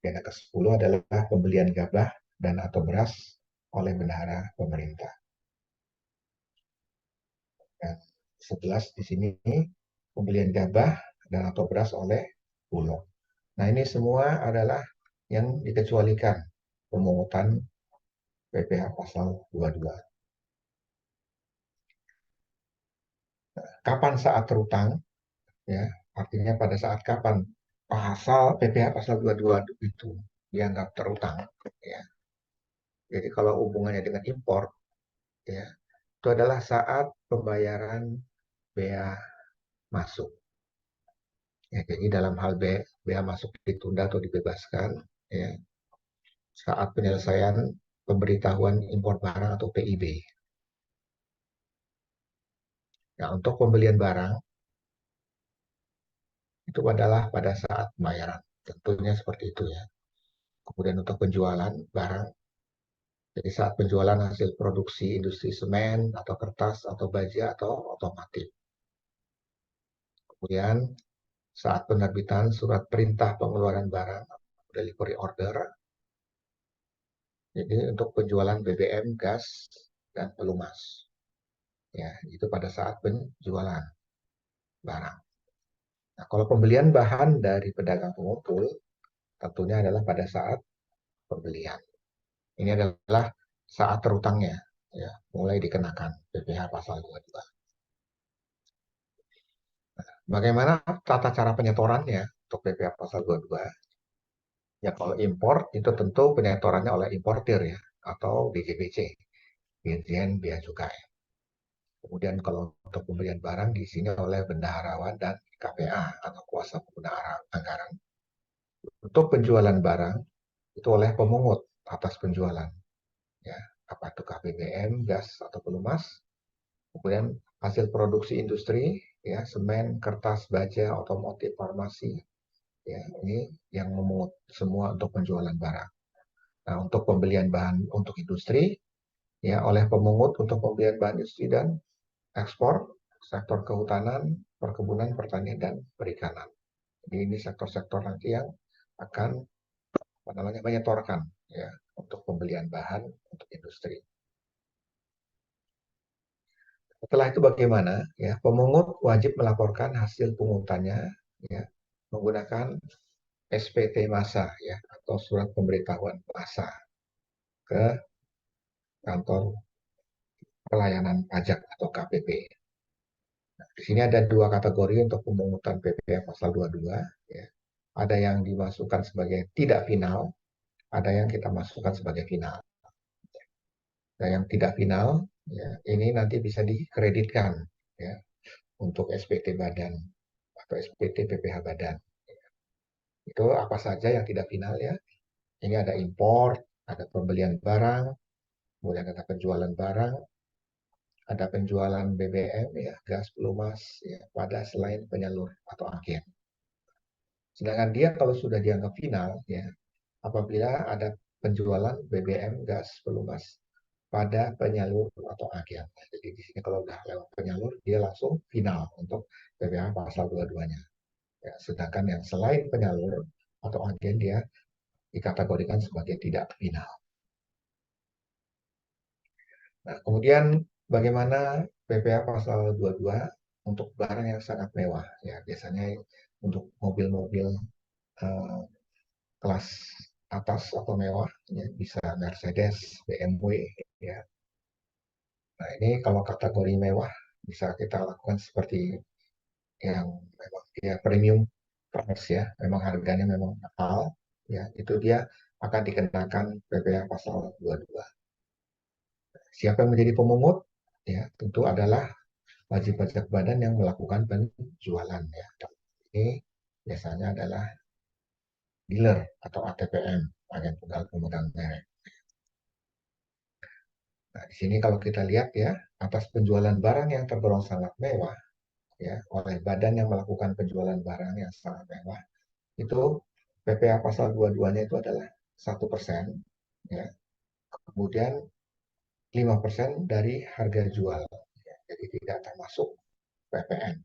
Dan yang ke-10 adalah pembelian gabah dan atau beras oleh bendahara pemerintah. Dan 11 di sini pembelian gabah dan atau beras oleh Bulog. Nah, ini semua adalah yang dikecualikan pemungutan PPh pasal 22. Kapan saat terutang? Ya, artinya pada saat kapan pasal PPh pasal 22 itu dianggap terutang? Ya. Jadi kalau hubungannya dengan impor, ya, itu adalah saat pembayaran bea masuk. Ya, jadi dalam hal bea masuk ditunda atau dibebaskan, ya, saat penyelesaian pemberitahuan impor barang atau PIB. Nah, untuk pembelian barang itu adalah pada saat pembayaran. Tentunya seperti itu ya. Kemudian untuk penjualan barang, jadi saat penjualan hasil produksi industri semen atau kertas atau baja atau otomotif. Kemudian saat penerbitan surat perintah pengeluaran barang, delivery order, jadi untuk penjualan BBM, gas, dan pelumas. Ya, itu pada saat penjualan barang. Nah, kalau pembelian bahan dari pedagang pengumpul, tentunya adalah pada saat pembelian. Ini adalah saat terutangnya, ya, mulai dikenakan PPh pasal 22. Bagaimana tata cara penyetorannya untuk PPh pasal 22? Ya, kalau impor itu tentu penyetorannya oleh importir ya, atau DJBC, Dirjen Bea Cukai. Kemudian kalau untuk pembelian barang di sini oleh bendaharawan dan KPA atau kuasa pengguna anggaran. Untuk penjualan barang itu oleh pemungut atas penjualan, ya, apa itu KBBM, gas atau pelumas. Kemudian hasil produksi industri, ya, semen, kertas, baja, otomotif, farmasi, ya, ini yang memungut semua untuk penjualan barang. Nah, untuk pembelian bahan untuk industri, ya, oleh pemungut untuk pembelian bahan industri dan ekspor, sektor kehutanan, perkebunan, pertanian, dan perikanan. Jadi ini sektor-sektor nanti yang akan apa namanya menyetorkan ya untuk pembelian bahan untuk industri. Setelah itu bagaimana? Ya, pemungut wajib melaporkan hasil pungutannya ya menggunakan SPT massa ya atau surat pemberitahuan massa ke kantor pelayanan pajak atau KPP. Nah, di sini ada dua kategori untuk pemungutan PPh pasal 22 ya. Ada yang dimasukkan sebagai tidak final, ada yang kita masukkan sebagai final. Nah, yang tidak final ya ini nanti bisa dikreditkan ya untuk SPT badan atau SPT PPh badan. Itu apa saja yang tidak final ya. Ini ada import, ada pembelian barang, kemudian ada penjualan barang, ada penjualan BBM ya, gas pelumas ya, pada selain penyalur atau agen. Sedangkan dia kalau sudah dianggap final, ya, apabila ada penjualan BBM gas pelumas pada penyalur atau agen. Jadi di sini kalau udah lewat penyalur, dia langsung final untuk PPh pasal 22-nya. Ya, sedangkan yang selain penyalur atau agen, dia dikategorikan sebagai tidak final. Nah, kemudian bagaimana PPh pasal 22 untuk barang yang sangat mewah? Ya, biasanya untuk mobil-mobil eh, kelas atas atau mewah, ya, bisa Mercedes, BMW, ya. Nah, ini kalau kategori mewah bisa kita lakukan seperti yang memang dia premium price, ya, memang harganya memang mahal, ya, itu dia akan dikenakan PPh pasal 22. Siapa yang menjadi pemungut? Ya, tentu adalah wajib pajak badan yang melakukan penjualan, ya. Ini biasanya adalah dealer atau ATPM, agen tunggal pemegang merek. Nah, di sini kalau kita lihat, ya, atas penjualan barang yang tergolong sangat mewah, ya, oleh badan yang melakukan penjualan barang yang sangat mewah, itu PPh pasal 22-nya itu adalah 1%, ya. Kemudian 5% dari harga jual, ya. Jadi tidak termasuk PPN.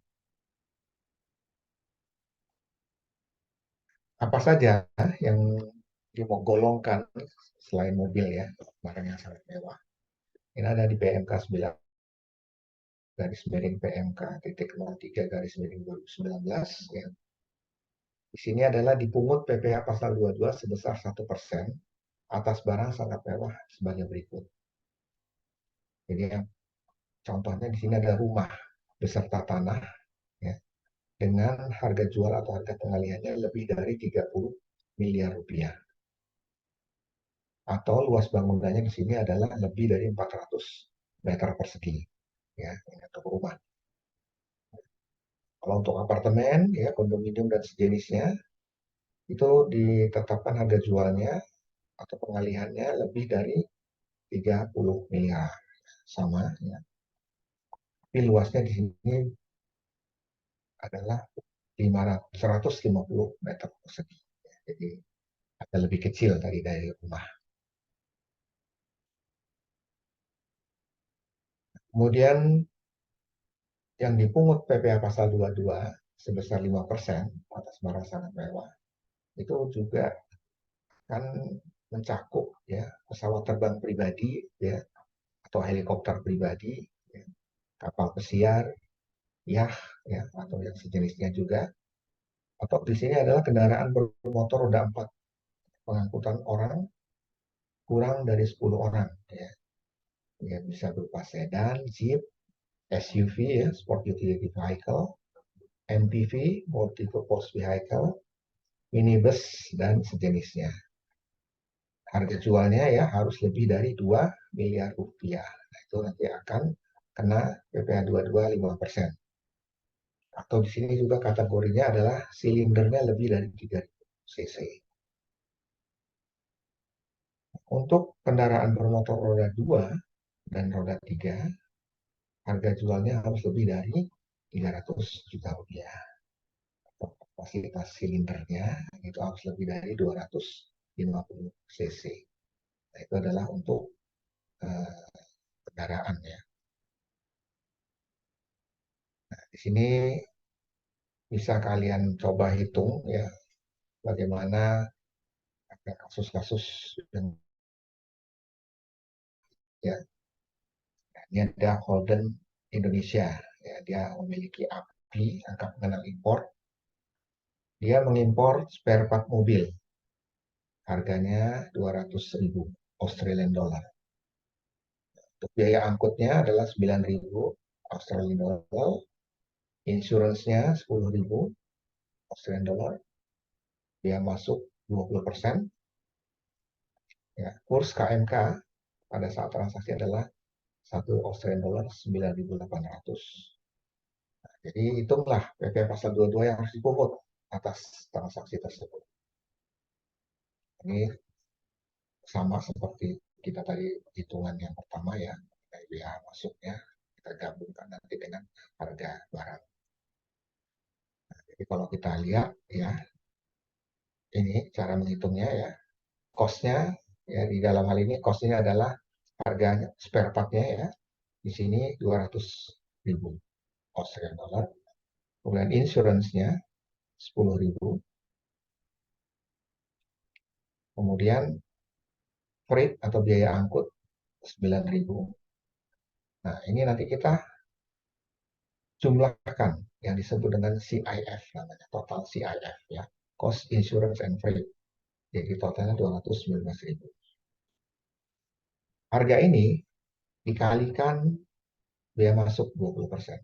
Apa saja yang dimogolongkan selain mobil, ya, barang yang sangat mewah? Ini ada di PMK 9 garis miring PMK titik 03 garis miring 2019, ya. Di sini adalah dipungut PPh pasal 22 sebesar 1% atas barang sangat mewah sebagai berikut. Jadi yang contohnya di sini ada rumah beserta tanah, ya, dengan harga jual atau harga pengalihannya lebih dari 30 miliar rupiah. Atau luas bangunannya di sini adalah lebih dari 400 meter persegi. Ya, ini untuk rumah. Kalau untuk apartemen, ya, kondominium dan sejenisnya, itu ditetapkan harga jualnya atau pengalihannya lebih dari 30 miliar. Sama, ya. Tapi luasnya di sini adalah 150 meter persegi. Jadi agak lebih kecil dari rumah. Kemudian yang dipungut PPh pasal 22 sebesar 5% atas barang sangat mewah itu juga akan mencakup, ya, pesawat terbang pribadi, ya, atau helikopter pribadi, ya, kapal pesiar, yah, ya, atau yang sejenisnya juga. Atau di sini adalah kendaraan bermotor roda 4 pengangkutan orang kurang dari 10 orang, ya. Ya, bisa berupa sedan, jeep, SUV, ya, sport utility vehicle, MPV, multi-purpose vehicle, minibus, dan sejenisnya. Harga jualnya, ya, harus lebih dari 2 miliar rupiah. Nah, itu nanti akan kena PPh 22 5%. Atau di sini juga kategorinya adalah silindernya lebih dari 3.000 cc. Untuk kendaraan bermotor roda 2 dan roda 3, harga jualnya harus lebih dari 300 juta rupiah. Kapasitas silindernya itu harus lebih dari 250 cc. Nah, itu adalah untuk kendaraan, ya. Di sini bisa kalian coba hitung, ya, bagaimana ada kasus-kasus yang, ya, ini ada Holden Indonesia, ya, dia memiliki API angka pengenal impor. Dia mengimpor spare part mobil, harganya 200.000 Australian dollar. Untuk biaya angkutnya adalah 9.000 Australian dollar, insuransinya 10.000 Australian dollar, dia masuk 20%, ya. Kurs KMK pada saat transaksi adalah 1 Australian dollar 9.800. Nah, jadi hitunglah PPh pasal 22 yang harus dipungut atas transaksi tersebut. Ini sama seperti kita tadi hitungan yang pertama, ya, biaya masuknya kita gabungkan nanti dengan harga barang. Nah, jadi kalau kita lihat, ya, Ini cara menghitungnya ya. Cost-nya ya di dalam hal ini cost-nya adalah harganya spare part-nya ya. Di sini 200.000 Australian dollar. Kemudian insurance-nya 10.000. Kemudian freight atau biaya angkut 9.000. Nah, ini nanti kita jumlahkan yang disebut dengan CIF namanya, total CIF ya. Cost, insurance, and freight. Jadi totalnya 219.000. Harga ini dikalikan biaya masuk 20%.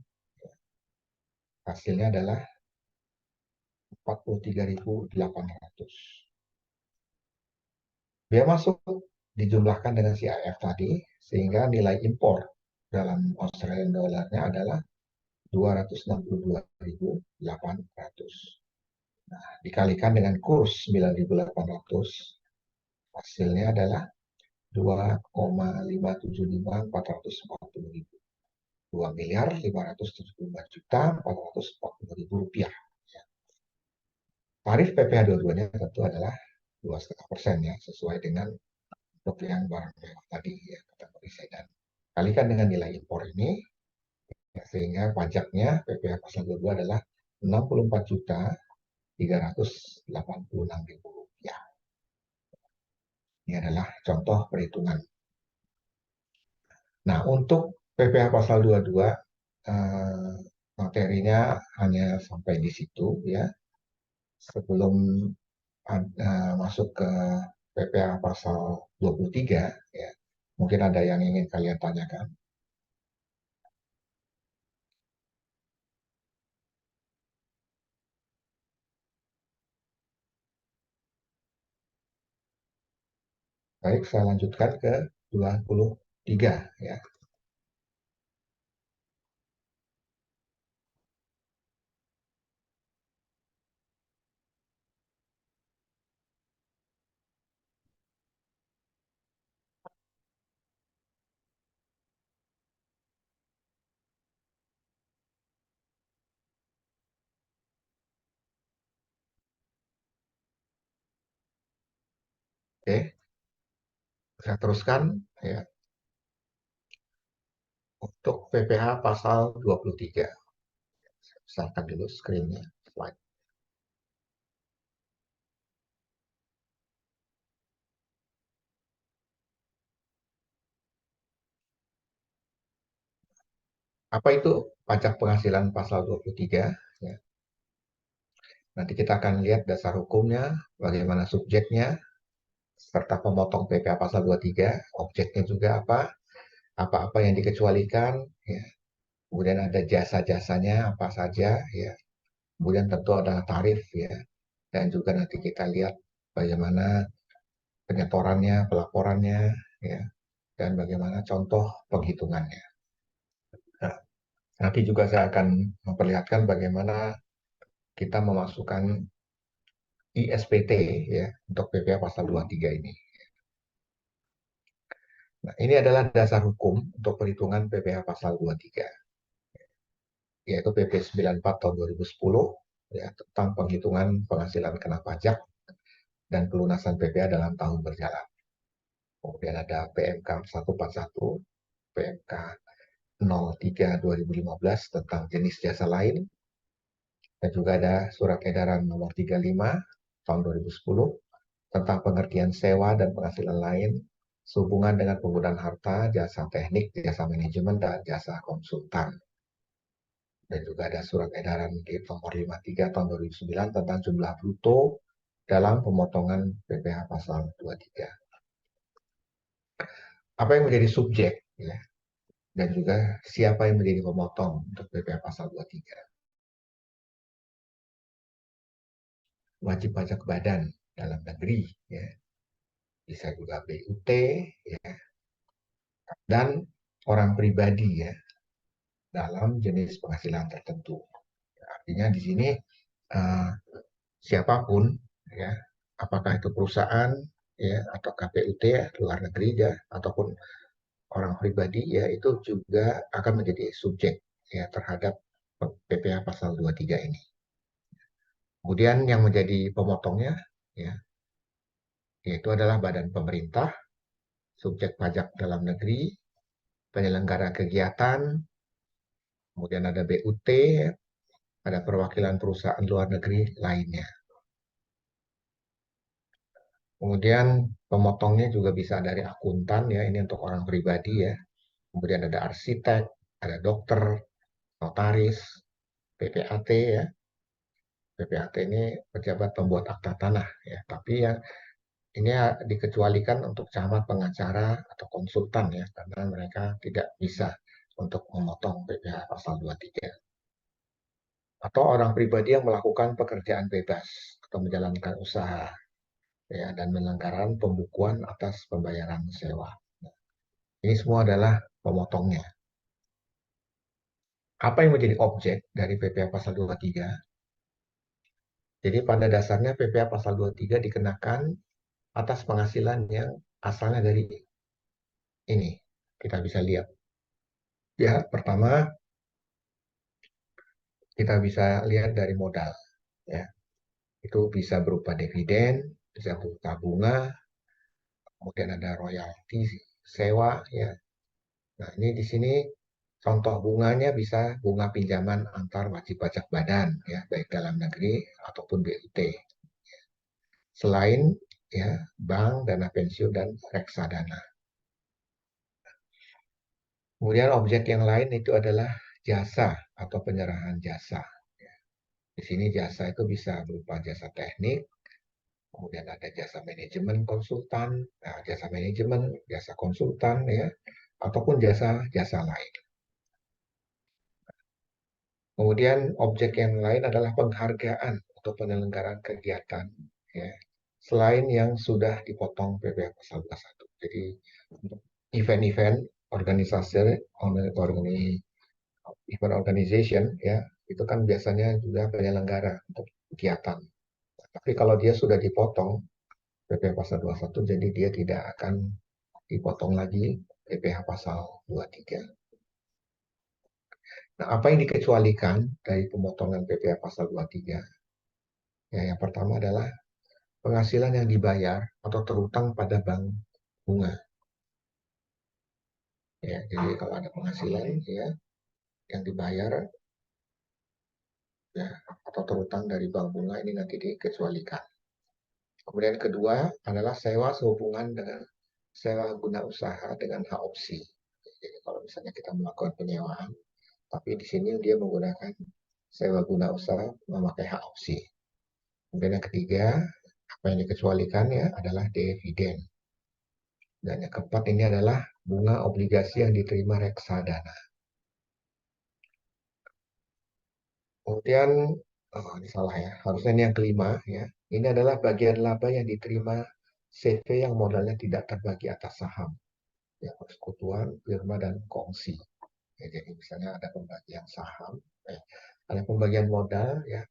Hasilnya adalah 43.800. Biaya masuk dijumlahkan dengan CIF tadi, sehingga nilai impor dalam Australian dollarnya adalah 262.800. Nah, dikalikan dengan kurs 9.800, hasilnya adalah 2,575.440.000. 2.575.440.000 rupiah. Tarif PPh 22-nya tentu adalah 2,5% ya, sesuai dengan untuk yang barang mewah tadi ya, kategori sedan. Kalikan dengan nilai impor ini, ya, sehingga pajaknya PPh pasal 22 adalah 64.386.000 rupiah. Ini adalah contoh perhitungan. Nah, untuk PPh pasal 22 materinya hanya sampai di situ ya. Sebelum masuk ke PPh pasal 23 ya. Mungkin ada yang ingin kalian tanyakan. Baik, saya lanjutkan ke 23 ya. Oke, saya teruskan ya untuk PPh pasal 23. Saya besarkan dulu screen-nya, slide. Apa itu pajak penghasilan pasal 23 ya. Nanti kita akan lihat dasar hukumnya, bagaimana subjeknya, serta pemotong PPh pasal 23, objeknya juga apa-apa yang dikecualikan ya. Kemudian ada jasa-jasanya apa saja ya. Kemudian tentu ada tarif ya. Dan juga nanti kita lihat bagaimana penyetorannya, pelaporannya ya, dan bagaimana contoh penghitungannya. Nah, nanti juga saya akan memperlihatkan bagaimana kita memasukkan ISPT ya untuk PPh pasal 23 ini. Nah, ini adalah dasar hukum untuk perhitungan PPh pasal 23, yaitu PP 94 tahun 2010 ya, tentang penghitungan penghasilan kena pajak dan pelunasan PPh dalam tahun berjalan. Kemudian ada PMK 141, PMK 03 2015 tentang jenis jasa lain, dan juga ada Surat Edaran Nomor 35 tahun 2010 tentang pengertian sewa dan penghasilan lain sehubungan dengan penggunaan harta, jasa teknik, jasa manajemen, dan jasa konsultan. Dan juga ada Surat Edaran Nomor 53 tahun 2009 tentang jumlah bruto dalam pemotongan PPh pasal 23. Apa yang menjadi subjek ya, dan juga siapa yang menjadi pemotong untuk PPh pasal 23. Wajib pajak badan dalam negeri ya, bisa juga BUT ya, dan orang pribadi ya dalam jenis penghasilan tertentu. Artinya di sini uh, siapapun ya, apakah itu perusahaan ya atau KPUT ya, luar negeri ya, ataupun orang pribadi ya, itu juga akan menjadi subjek ya terhadap PPh pasal 23 ini. Kemudian yang menjadi pemotongnya ya, yaitu adalah badan pemerintah, subjek pajak dalam negeri, penyelenggara kegiatan, kemudian ada BUT, ya, ada perwakilan perusahaan luar negeri lainnya. Kemudian pemotongnya juga bisa dari akuntan, ya, ini untuk orang pribadi, ya. Kemudian ada arsitek, ada dokter, notaris, PPAT, ya. PPAT ini pejabat pembuat akta tanah, ya. Tapi yang ini dikecualikan untuk camat, pengacara, atau konsultan, ya, karena mereka tidak bisa untuk memotong PPh pasal 23. Atau orang pribadi yang melakukan pekerjaan bebas atau menjalankan usaha, ya, dan penyelenggaraan pembukuan atas pembayaran sewa. Ini semua adalah pemotongnya. Apa yang menjadi objek dari PPh pasal 23? Jadi pada dasarnya PPh pasal 23 dikenakan atas penghasilan yang asalnya dari ini. Kita bisa lihat. Ya, pertama kita bisa lihat dari modal. Ya, itu bisa berupa dividen, bisa berupa bunga, kemudian ada royalti, sewa, ya. Nah, ini di sini contoh bunganya bisa bunga pinjaman antar wajib pajak badan, ya, baik dalam negeri ataupun BUT. Selain, ya, bank, dana pensiun, dan reksadana. Kemudian objek yang lain itu adalah jasa atau penyerahan jasa. Di sini jasa itu bisa berupa jasa teknik, kemudian ada jasa manajemen konsultan, nah, jasa manajemen, jasa konsultan, ya, ataupun jasa-jasa lain. Kemudian objek yang lain adalah penghargaan untuk penyelenggaraan kegiatan, ya, selain yang sudah dipotong PPh pasal 21. Jadi untuk event-event organisasi, event organization, ya, itu kan biasanya juga penyelenggara untuk kegiatan. Tapi kalau dia sudah dipotong PPh pasal 21, jadi dia tidak akan dipotong lagi PPh pasal 23. Nah, apa yang dikecualikan dari pemotongan PPh pasal 23? Ya, yang pertama adalah penghasilan yang dibayar atau terutang pada bank bunga. Ya, jadi kalau ada penghasilan, ya, yang dibayar, ya, atau terutang dari bank bunga, ini nanti dikecualikan. Kemudian kedua adalah sewa sehubungan dengan sewa guna usaha dengan hak opsi. Jadi kalau misalnya kita melakukan penyewaan, tapi di sini dia menggunakan sewa guna usaha memakai hak opsi. Kemudian yang ketiga, apa yang dikecualikan, ya, adalah dividen. Dan yang keempat ini adalah bunga obligasi yang diterima reksadana. Kemudian, oh, ini salah, ya, harusnya ini yang kelima, ya. Ini adalah bagian laba yang diterima CV yang modalnya tidak terbagi atas saham, ya, persekutuan, firma, dan kongsi. Ya, jadi misalnya ada pembagian saham, ada pembagian modal, ya,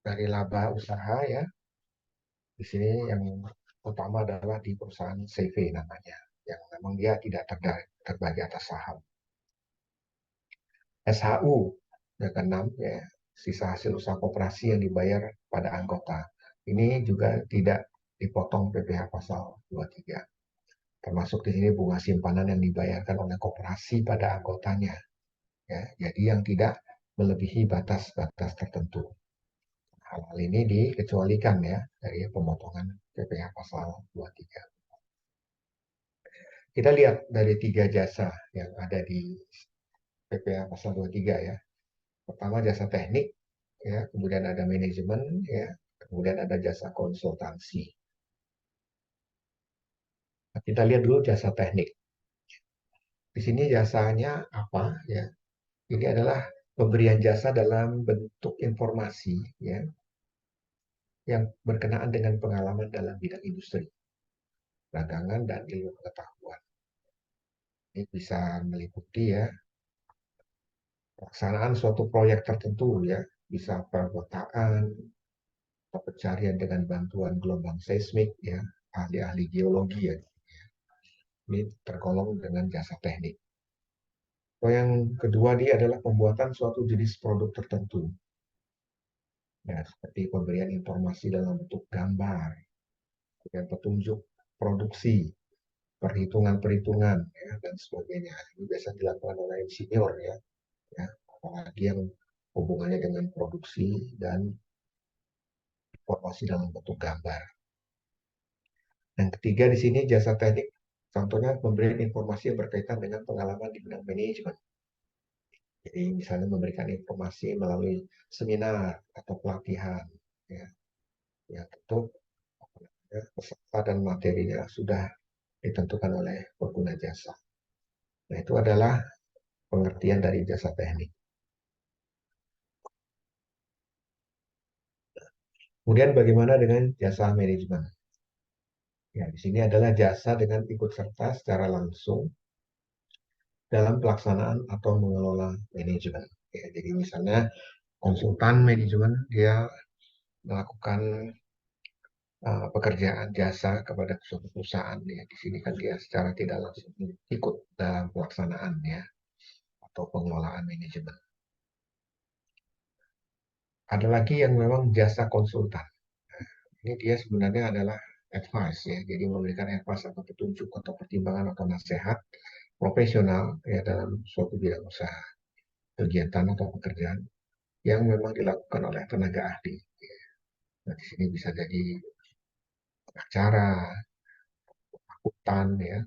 dari laba usaha, ya. Di sini yang utama adalah di perusahaan CV namanya, yang memang dia tidak terbagi atas saham. SHU, yang keenam, ya, sisa hasil usaha koperasi yang dibayar pada anggota. Ini juga tidak dipotong PPh pasal 23. Termasuk di sini bunga simpanan yang dibayarkan oleh koperasi pada anggotanya. Ya, jadi yang tidak melebihi batas-batas tertentu. Hal-hal ini dikecualikan, ya, dari pemotongan PPh pasal 23. Kita lihat dari tiga jasa yang ada di PPh pasal 23, ya. Pertama jasa teknik, ya, kemudian ada manajemen, ya, kemudian ada jasa konsultansi. Nah, kita lihat dulu jasa teknik. Di sini jasanya apa, ya? Ini adalah pemberian jasa dalam bentuk informasi, ya, yang berkenaan dengan pengalaman dalam bidang industri, perdagangan, dan ilmu pengetahuan. Ini bisa meliputi, ya, pelaksanaan suatu proyek tertentu, ya, bisa pemetaan atau pencarian dengan bantuan gelombang seismik, ya, ahli-ahli geologi, ya. Ini tergolong dengan jasa teknik. Yang kedua dia adalah pembuatan suatu jenis produk tertentu. ya, seperti pemberian informasi dalam bentuk gambar, kemudian petunjuk produksi, perhitungan-perhitungan, ya, dan sebagainya. Ini biasa dilakukan oleh insinyur, ya, apalagi yang hubungannya dengan produksi dan informasi dalam bentuk gambar. Yang ketiga di sini jasa teknik, contohnya pemberian informasi yang berkaitan dengan pengalaman di bidang manajemen. Jadi misalnya memberikan informasi melalui seminar atau pelatihan, ya, ya tentu ya, peserta dan materinya sudah ditentukan oleh pengguna jasa. Nah itu adalah pengertian dari jasa teknik. Kemudian bagaimana dengan jasa manajemen? Ya, di sini adalah jasa dengan ikut serta secara langsung dalam pelaksanaan atau mengelola manajemen. Ya, jadi misalnya konsultan manajemen dia melakukan pekerjaan jasa kepada suatu perusahaan. Ya, di sini kan dia secara tidak langsung ikut dalam pelaksanaan ya atau pengelolaan manajemen. Ada lagi yang memang jasa konsultan. Ini dia sebenarnya adalah advice ya, jadi memberikan advice atau petunjuk atau pertimbangan atau nasihat profesional ya dalam suatu bidang usaha, kegiatan atau pekerjaan yang memang dilakukan oleh tenaga ahli. Nah, di sini bisa jadi pengacara, akuntan ya.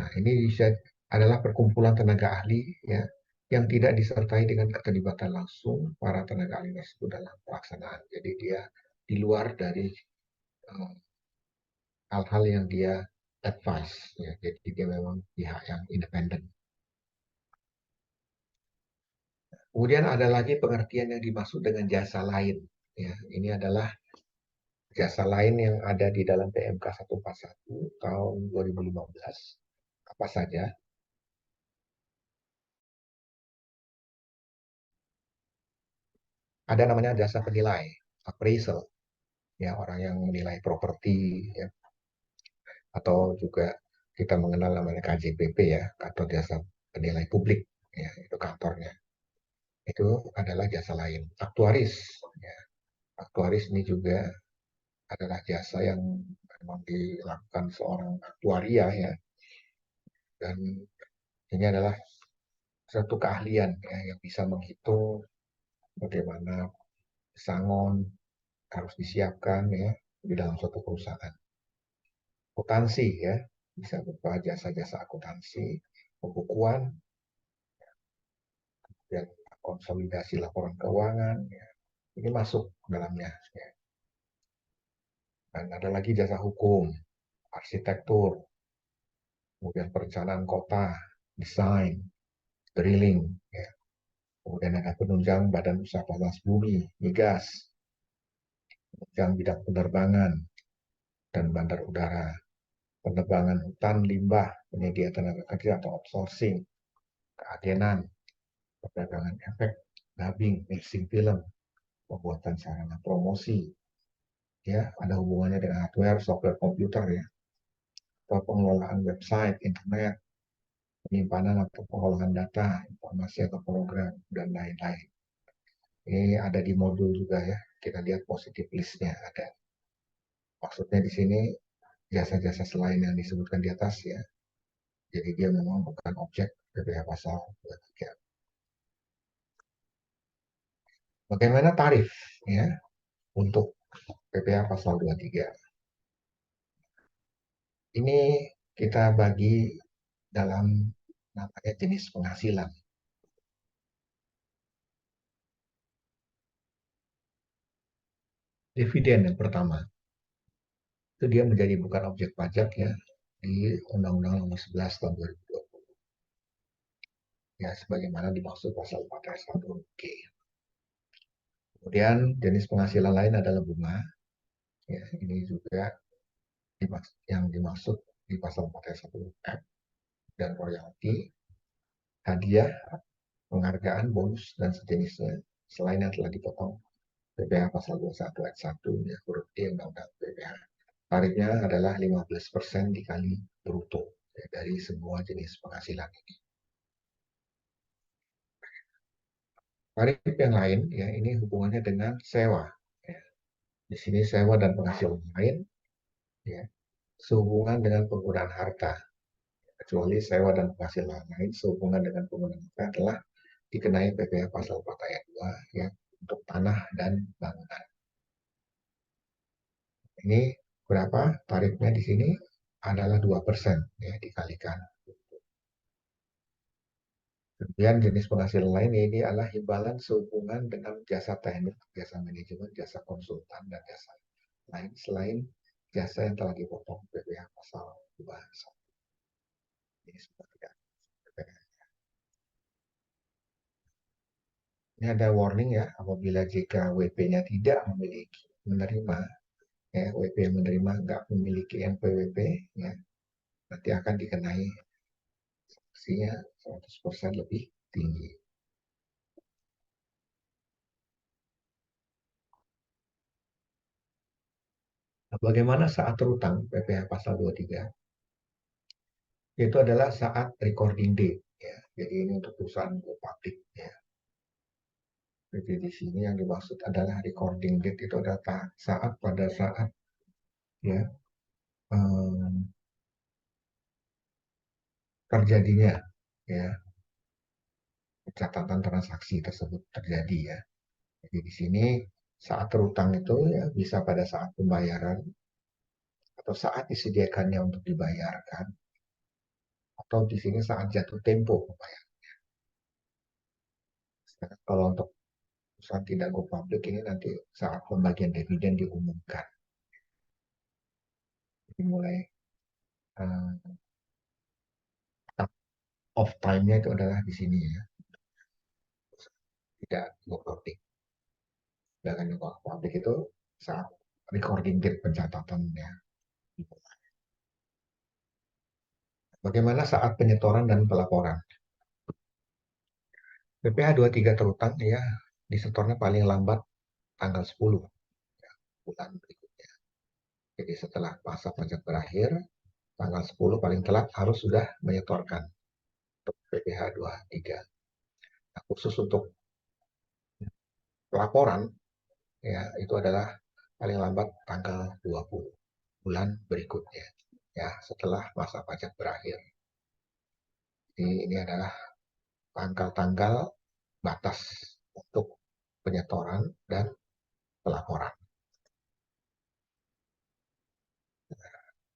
Nah, ini bisa adalah perkumpulan tenaga ahli ya yang tidak disertai dengan keterlibatan langsung para tenaga ahli tersebut dalam pelaksanaan. Jadi dia di luar dari hal-hal yang dia advice ya. Jadi dia memang pihak yang independen. Kemudian ada lagi pengertian yang dimaksud dengan jasa lain. Ya, ini adalah jasa lain yang ada di dalam PMK 141 tahun 2015. Apa saja? Ada namanya jasa penilai, appraisal, ya orang yang menilai properti, ya, atau juga kita mengenal namanya KJPP ya, kantor jasa penilai publik, ya itu kantornya. Itu adalah jasa lain. Aktuaris, ya. Aktuaris ini juga adalah jasa yang memang dilakukan seorang aktuaria ya, dan ini adalah satu keahlian ya, yang bisa menghitung bagaimana pesangon harus disiapkan ya di dalam suatu perusahaan. Akuntansi ya, bisa berupa jasa-jasa akuntansi, pembukuan, dan konsolidasi laporan keuangan, ya. Ini masuk dalamnya. Ya. Dan ada lagi jasa hukum, arsitektur, kemudian perencanaan kota, desain, drilling, ya. Kemudian ada penunjang badan usaha panas bumi, migas, penunjang bidang penerbangan dan bandar udara, penebangan hutan limbah, penyedia tenaga kerja atau outsourcing, keagenan, perdagangan efek, dubbing, mixing film, pembuatan sarana promosi, ya ada hubungannya dengan hardware, software komputer ya, atau pengelolaan website, internet, penyimpanan atau pengolahan data, informasi atau program dan lain-lain. Ini ada di modul juga ya. Kita lihat positif listnya ada. Maksudnya di sini jasa-jasa selain yang disebutkan di atas ya. Jadi dia memang bukan objek PPh pasal 23. Bagaimana tarif ya untuk PPh pasal 23? Ini kita bagi dalam namanya jenis penghasilan. Dividen yang pertama, itu dia menjadi bukan objek pajak ya di Undang-Undang Nomor 11 Tahun 2020. Ya, sebagaimana dimaksud pasal 4 ayat 1 G. Kemudian jenis penghasilan lain adalah bunga. Ya, ini juga yang dimaksud di pasal 4 ayat 1 F dan royalti, hadiah, penghargaan, bonus, dan sejenisnya selain yang telah dipotong PPh pasal 21 ayat 1 ya, huruf D Undang-Undang PPh. Tarifnya adalah 15% dikali bruto ya, dari semua jenis penghasilan ini. Tarif yang lain ya ini hubungannya dengan sewa. Ya. Di sini sewa dan penghasilan lain ya sehubungan dengan penggunaan harta. Kecuali sewa dan penghasilan lain sehubungan dengan penggunaan harta adalah dikenai PPh pasal 4 ayat 2 ya untuk tanah dan bangunan. Ini berapa tarifnya di sini adalah 2% ya dikalikan. Kemudian jenis penghasilan lain ini adalah imbalan sehubungan dengan jasa teknik, jasa manajemen, jasa konsultan, dan jasa lain selain jasa yang telah dipotong PPh pasal 2. Ini seperti PPh. Ini ada warning ya, apabila jika WP-nya tidak memiliki menerima, ya, WP yang menerima nggak memiliki NPWP, ya, nanti akan dikenai sanksinya 100% lebih tinggi. Nah, bagaimana saat terutang PPh pasal 23? Itu adalah saat recording date. Ya. Jadi ini untuk perusahaan go public. Ya. Jadi di sini yang dimaksud adalah recording date itu adalah saat pada saat ya terjadinya ya catatan transaksi tersebut terjadi ya. Jadi di sini saat terutang itu ya bisa pada saat pembayaran atau saat disediakannya untuk dibayarkan atau di sini saat jatuh tempo pembayaran. Sedangkan kalau untuk perusahaan tidak go public ini nanti saat pembagian dividen diumumkan. Jadi mulai uh, off time-nya itu adalah di sini ya, tidak go public. Sedangkan go public itu saat recording date pencatatannya. Bagaimana saat penyetoran dan pelaporan? PPh 23 terutang ya disetornya paling lambat tanggal 10 ya, bulan berikutnya. Jadi setelah masa pajak berakhir, tanggal 10 paling telat harus sudah menyetorkan untuk PPh 23. Nah, khusus untuk laporan ya itu adalah paling lambat tanggal 20 bulan berikutnya ya setelah masa pajak berakhir. Jadi ini adalah tanggal-tanggal batas untuk penyetoran dan pelaporan.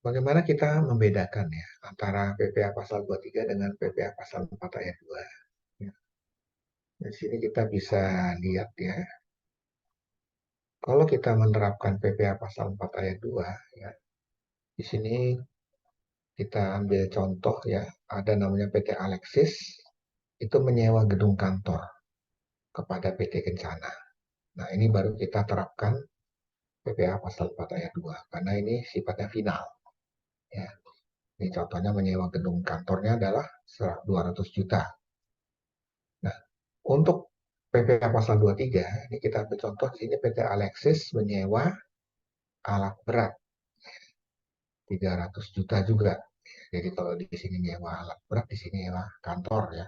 Bagaimana kita membedakan ya antara PPh pasal 23 dengan PPh pasal 4 ayat 2? Ya, di sini kita bisa lihat ya, kalau kita menerapkan PPh pasal 4 ayat 2, ya, di sini kita ambil contoh ya, ada namanya PT Alexis, itu menyewa gedung kantor kepada PT Kencana. Nah, ini baru kita terapkan PPh pasal 4 ayat 2, karena ini sifatnya final. Ya. Ini contohnya menyewa gedung kantornya adalah 200 juta. Nah, untuk PPh pasal 23, ini kita ambil contoh di sini PT Alexis menyewa alat berat 300 juta juga. Jadi kalau di sini nyewa alat berat, di sini nyewa kantor ya,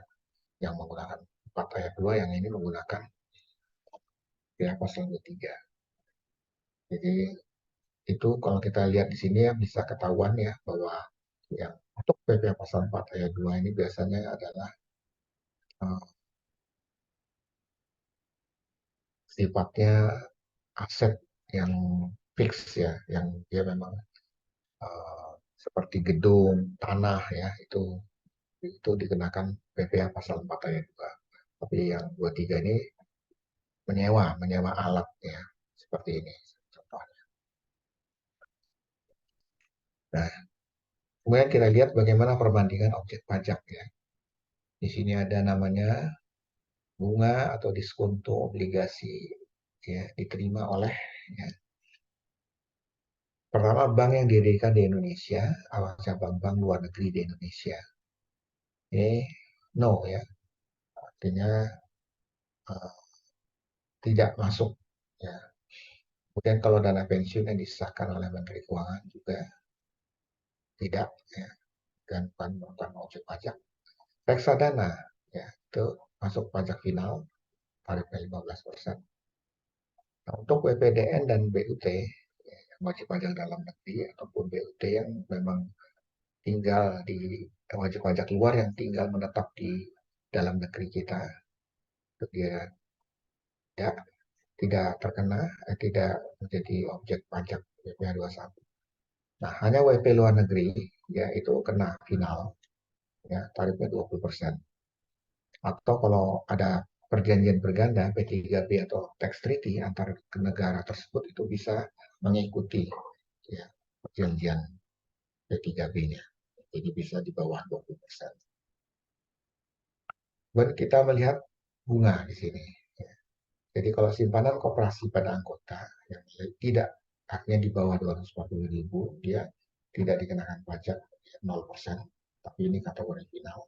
yang menggunakan 4 ayat 2, yang ini menggunakan PPh pasal 23. Jadi itu kalau kita lihat di sini ya bisa ketahuan ya bahwa yang untuk PPh pasal 4 ayat 2 ini biasanya adalah sifatnya aset yang fix ya, yang dia memang seperti gedung, tanah ya, itu dikenakan PPh pasal 4 ayat 2. Tapi yang 23 ini menyewa alat ya, seperti ini contohnya. Nah, kemudian kita lihat bagaimana perbandingan objek pajak ya. Di sini ada namanya bunga atau diskonto obligasi ya diterima oleh ya, pertama bank yang didirikan di Indonesia, atau cabang-bank luar negeri di Indonesia. Ini no ya, artinya uh, tidak masuk ya. Kemudian kalau dana pensiun yang disahkan oleh Menteri Keuangan juga tidak ya, dan bukan objek pajak. Reksadana ya itu masuk pajak final tarifnya 15%. Nah, untuk WPDN dan BUT, wajib pajak dalam negeri ataupun BUT yang memang tinggal di wajib pajak luar yang tinggal menetap di dalam negeri kita, itu dia ya, tidak terkena, tidak menjadi objek pajak WPH 21. Nah, hanya WP luar negeri, ya itu kena final, ya tarifnya 20%. Atau kalau ada perjanjian berganda P3B atau tax treaty antar negara tersebut itu bisa mengikuti ya, perjanjian P3B-nya. Jadi bisa di bawah 20%. Dan kita melihat bunga di sini. Ya. Jadi kalau simpanan koperasi pada anggota yang tidak haknya di bawah 240.000, dia tidak dikenakan pajak 0%. Tapi ini kategori final.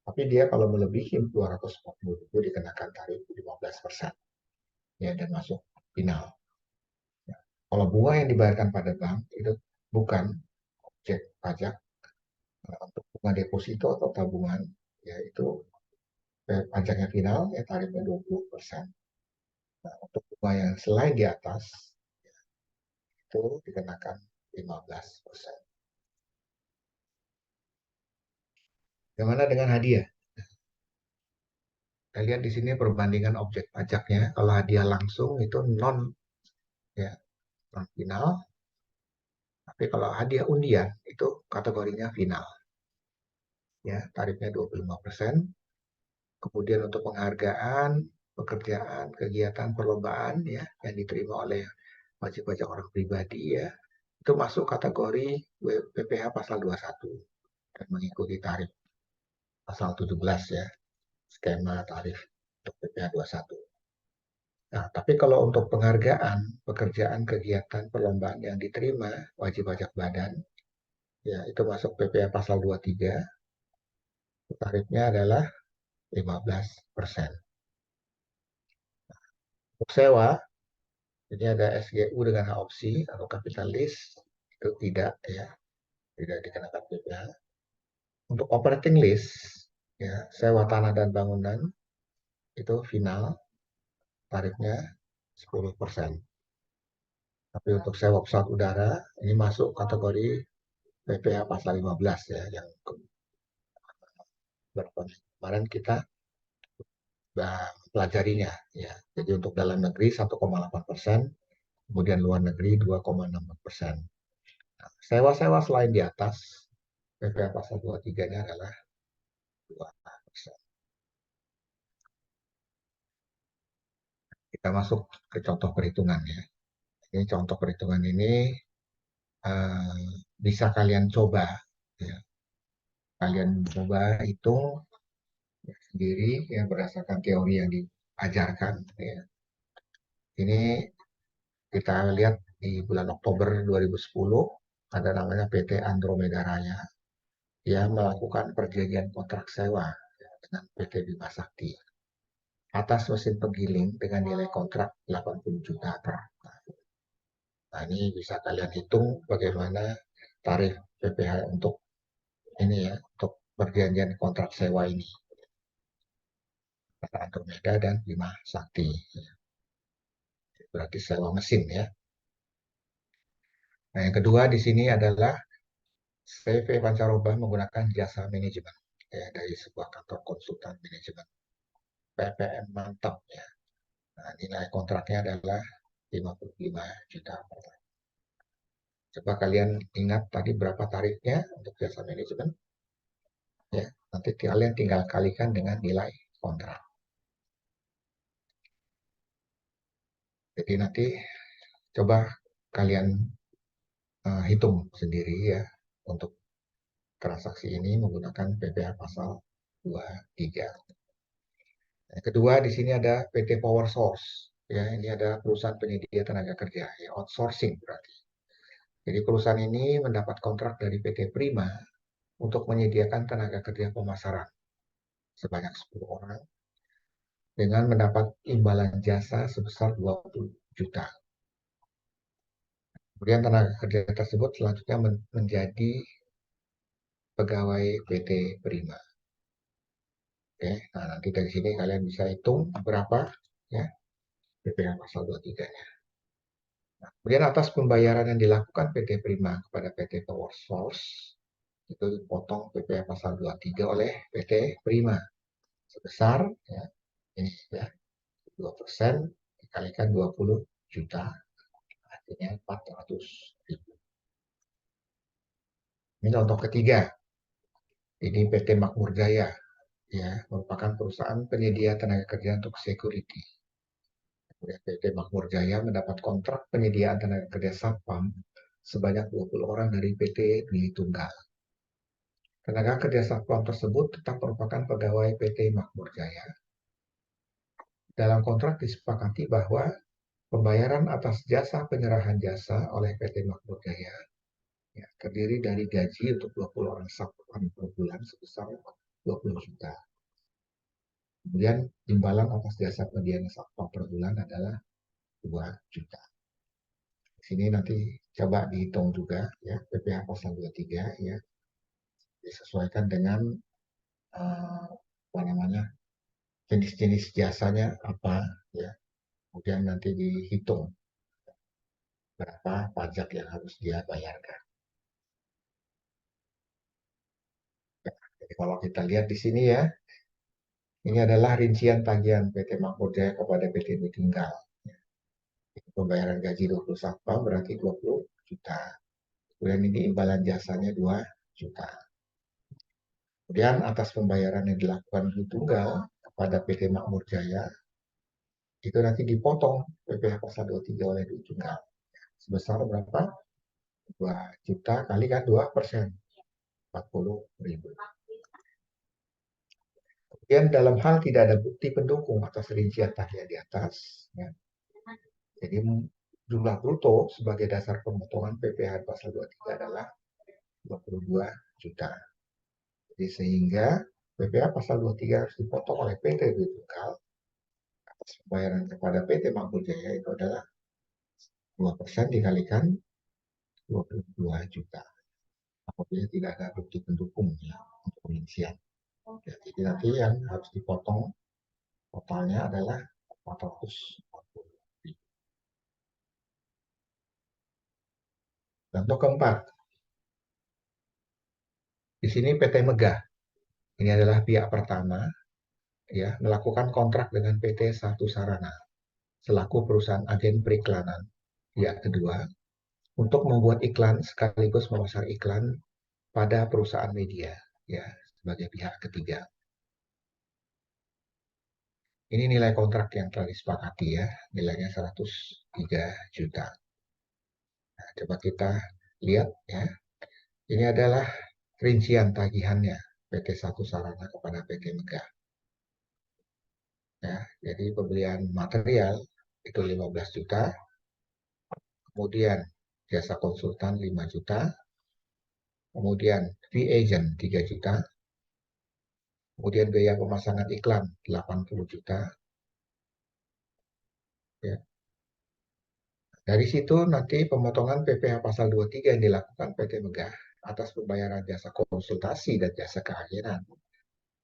Tapi dia kalau melebihi 240.000 dikenakan tarif 15%. Ya, dan masuk final. Ya. Kalau bunga yang dibayarkan pada bank itu bukan objek pajak. Untuk bunga deposito atau tabungan, yaitu pajaknya final, ya tarifnya 20%. Nah, untuk bunga yang selain di atas, itu dikenakan 15%. Bagaimana dengan hadiah? Kita lihat di sini perbandingan objek pajaknya. Kalau hadiah langsung itu non, ya, non final. Tapi kalau hadiah undian itu kategorinya final. Ya, tarifnya 25%. Kemudian untuk penghargaan, pekerjaan, kegiatan, perlombaan ya yang diterima oleh wajib pajak orang pribadi ya, itu masuk kategori PPh pasal 21 dan mengikuti tarif pasal 17 ya, skema tarif untuk PPh 21. Nah, tapi kalau untuk penghargaan, pekerjaan, kegiatan, perlombaan yang diterima wajib pajak badan, ya itu masuk PPh pasal 23, tarifnya adalah 15%. Untuk sewa, jadi ada SGU dengan hak opsi atau kapitalis, itu tidak ya, tidak dikenakan PPh. Untuk operating lease, ya sewa tanah dan bangunan itu final, tarifnya 10%. Tapi untuk sewa pesawat udara, ini masuk kategori PPh pasal 15 ya, yang kemarin kita pelajarinya. Ya. Jadi untuk dalam negeri 1,8%, kemudian luar negeri 2,64%. Nah, sewa-sewa selain di atas, PPh pasal 23-nya adalah 2%. Kita masuk ke contoh perhitungan ya. Ini contoh perhitungan ini bisa kalian coba ya. Kalian coba hitung ya, sendiri ya berdasarkan teori yang diajarkan ya. Ini kita lihat di bulan Oktober 2010 ada namanya PT Andromeda Raya yang melakukan perjanjian kontrak sewa ya, dengan PT Bima Sakti atas mesin penggiling dengan nilai kontrak 80 juta per tahun. Nah, ini bisa kalian hitung bagaimana tarif PPh untuk ini ya, untuk perjanjian kontrak sewa ini. Kata Andromeda dan Bima Sakti. Berarti sewa mesin ya. Nah, yang kedua di sini adalah CV Pancaroba menggunakan jasa manajemen ya, dari sebuah kantor konsultan manajemen PPM mantap ya. Nah, nilai kontraknya adalah 55 juta per tahun. Coba kalian ingat tadi berapa tarifnya untuk jasa manajemen? Ya, nanti kalian tinggal kalikan dengan nilai kontrak. Jadi nanti coba kalian hitung sendiri ya untuk transaksi ini menggunakan PPh pasal 23. Yang kedua di sini ada PT Power Source. Ya, ini ada perusahaan penyedia tenaga kerja, ya, outsourcing berarti. Jadi perusahaan ini mendapat kontrak dari PT Prima untuk menyediakan tenaga kerja pemasaran sebanyak 10 orang dengan mendapat imbalan jasa sebesar 20 juta. Kemudian tenaga kerja tersebut selanjutnya menjadi pegawai PT Prima. Oke, nah nanti dari sini kalian bisa hitung berapa ya, PPh pasal 23-nya. Nah, kemudian atas pembayaran yang dilakukan PT Prima kepada PT Power Source, itu dipotong PPh pasal 23 oleh PT Prima sebesar, ya, ini ya, 2% dikalikan 20 juta, artinya 400.000. Ini contoh ketiga. Ini PT Makmur Jaya, ya, merupakan perusahaan penyedia tenaga kerja untuk security. PT Makmur Jaya mendapat kontrak penyediaan tenaga kerja satpam sebanyak 20 orang dari PT Dwi Tunggal. Tenaga kerja satpam tersebut tetap merupakan pegawai PT Makmur Jaya. Dalam kontrak disepakati bahwa pembayaran atas jasa penyerahan jasa oleh PT Makmur Jaya, ya, terdiri dari gaji untuk 20 orang satpam per bulan sebesar 20 juta. Kemudian imbalan atas jasa penyediaan satpam per bulan adalah 2 juta. Di sini nanti coba dihitung juga, ya, PPh pasal 23, ya, disesuaikan dengan apa namanya, jenis-jenis jasanya apa, ya. Kemudian nanti dihitung berapa pajak yang harus dia bayarkan. Jadi kalau kita lihat di sini, ya, ini adalah rincian tagihan PT Makmur Jaya kepada PT Tunggal. Pembayaran gaji 20 satpam berarti 20 juta. Kemudian ini imbalan jasanya 2 juta. Kemudian atas pembayaran yang dilakukan Dwi Tunggal kepada PT Makmur Jaya, itu nanti dipotong PPh pasal 23 oleh Dwi Tunggal. Sebesar berapa? 2 juta kali kan 2%, 40.000. Kemudian dalam hal tidak ada bukti pendukung atas rincian tagihan di atas, ya, jadi jumlah bruto sebagai dasar pemotongan PPh pasal 23 adalah 22 juta. Jadi sehingga PPh pasal 23 harus dipotong oleh PT Dwi Tunggal atas pembayaran kepada PT Makmur Jaya itu adalah 2% dikalikan 22 juta. Apabila tidak ada bukti pendukung, ya, untuk rincian. Ya, jadi nanti yang harus dipotong totalnya adalah 440.000. Contoh keempat, di sini PT Megah. Ini adalah pihak pertama, ya, melakukan kontrak dengan PT Satu Sarana selaku perusahaan agen periklanan pihak kedua untuk membuat iklan sekaligus memasar iklan pada perusahaan media, ya, sebagai pihak ketiga. Ini nilai kontrak yang telah disepakati, ya, nilainya 103 juta. Nah, coba kita lihat, ya. Ini adalah rincian tagihannya PT Satu Sarana kepada PT Megah. Ya, jadi pembelian material itu 15 juta, kemudian jasa konsultan 5 juta, kemudian fee agent 3 juta, kemudian biaya pemasangan iklan 80 juta. Ya. Dari situ nanti pemotongan PPh pasal 23 yang dilakukan PT Megah atas pembayaran jasa konsultasi dan jasa keagenan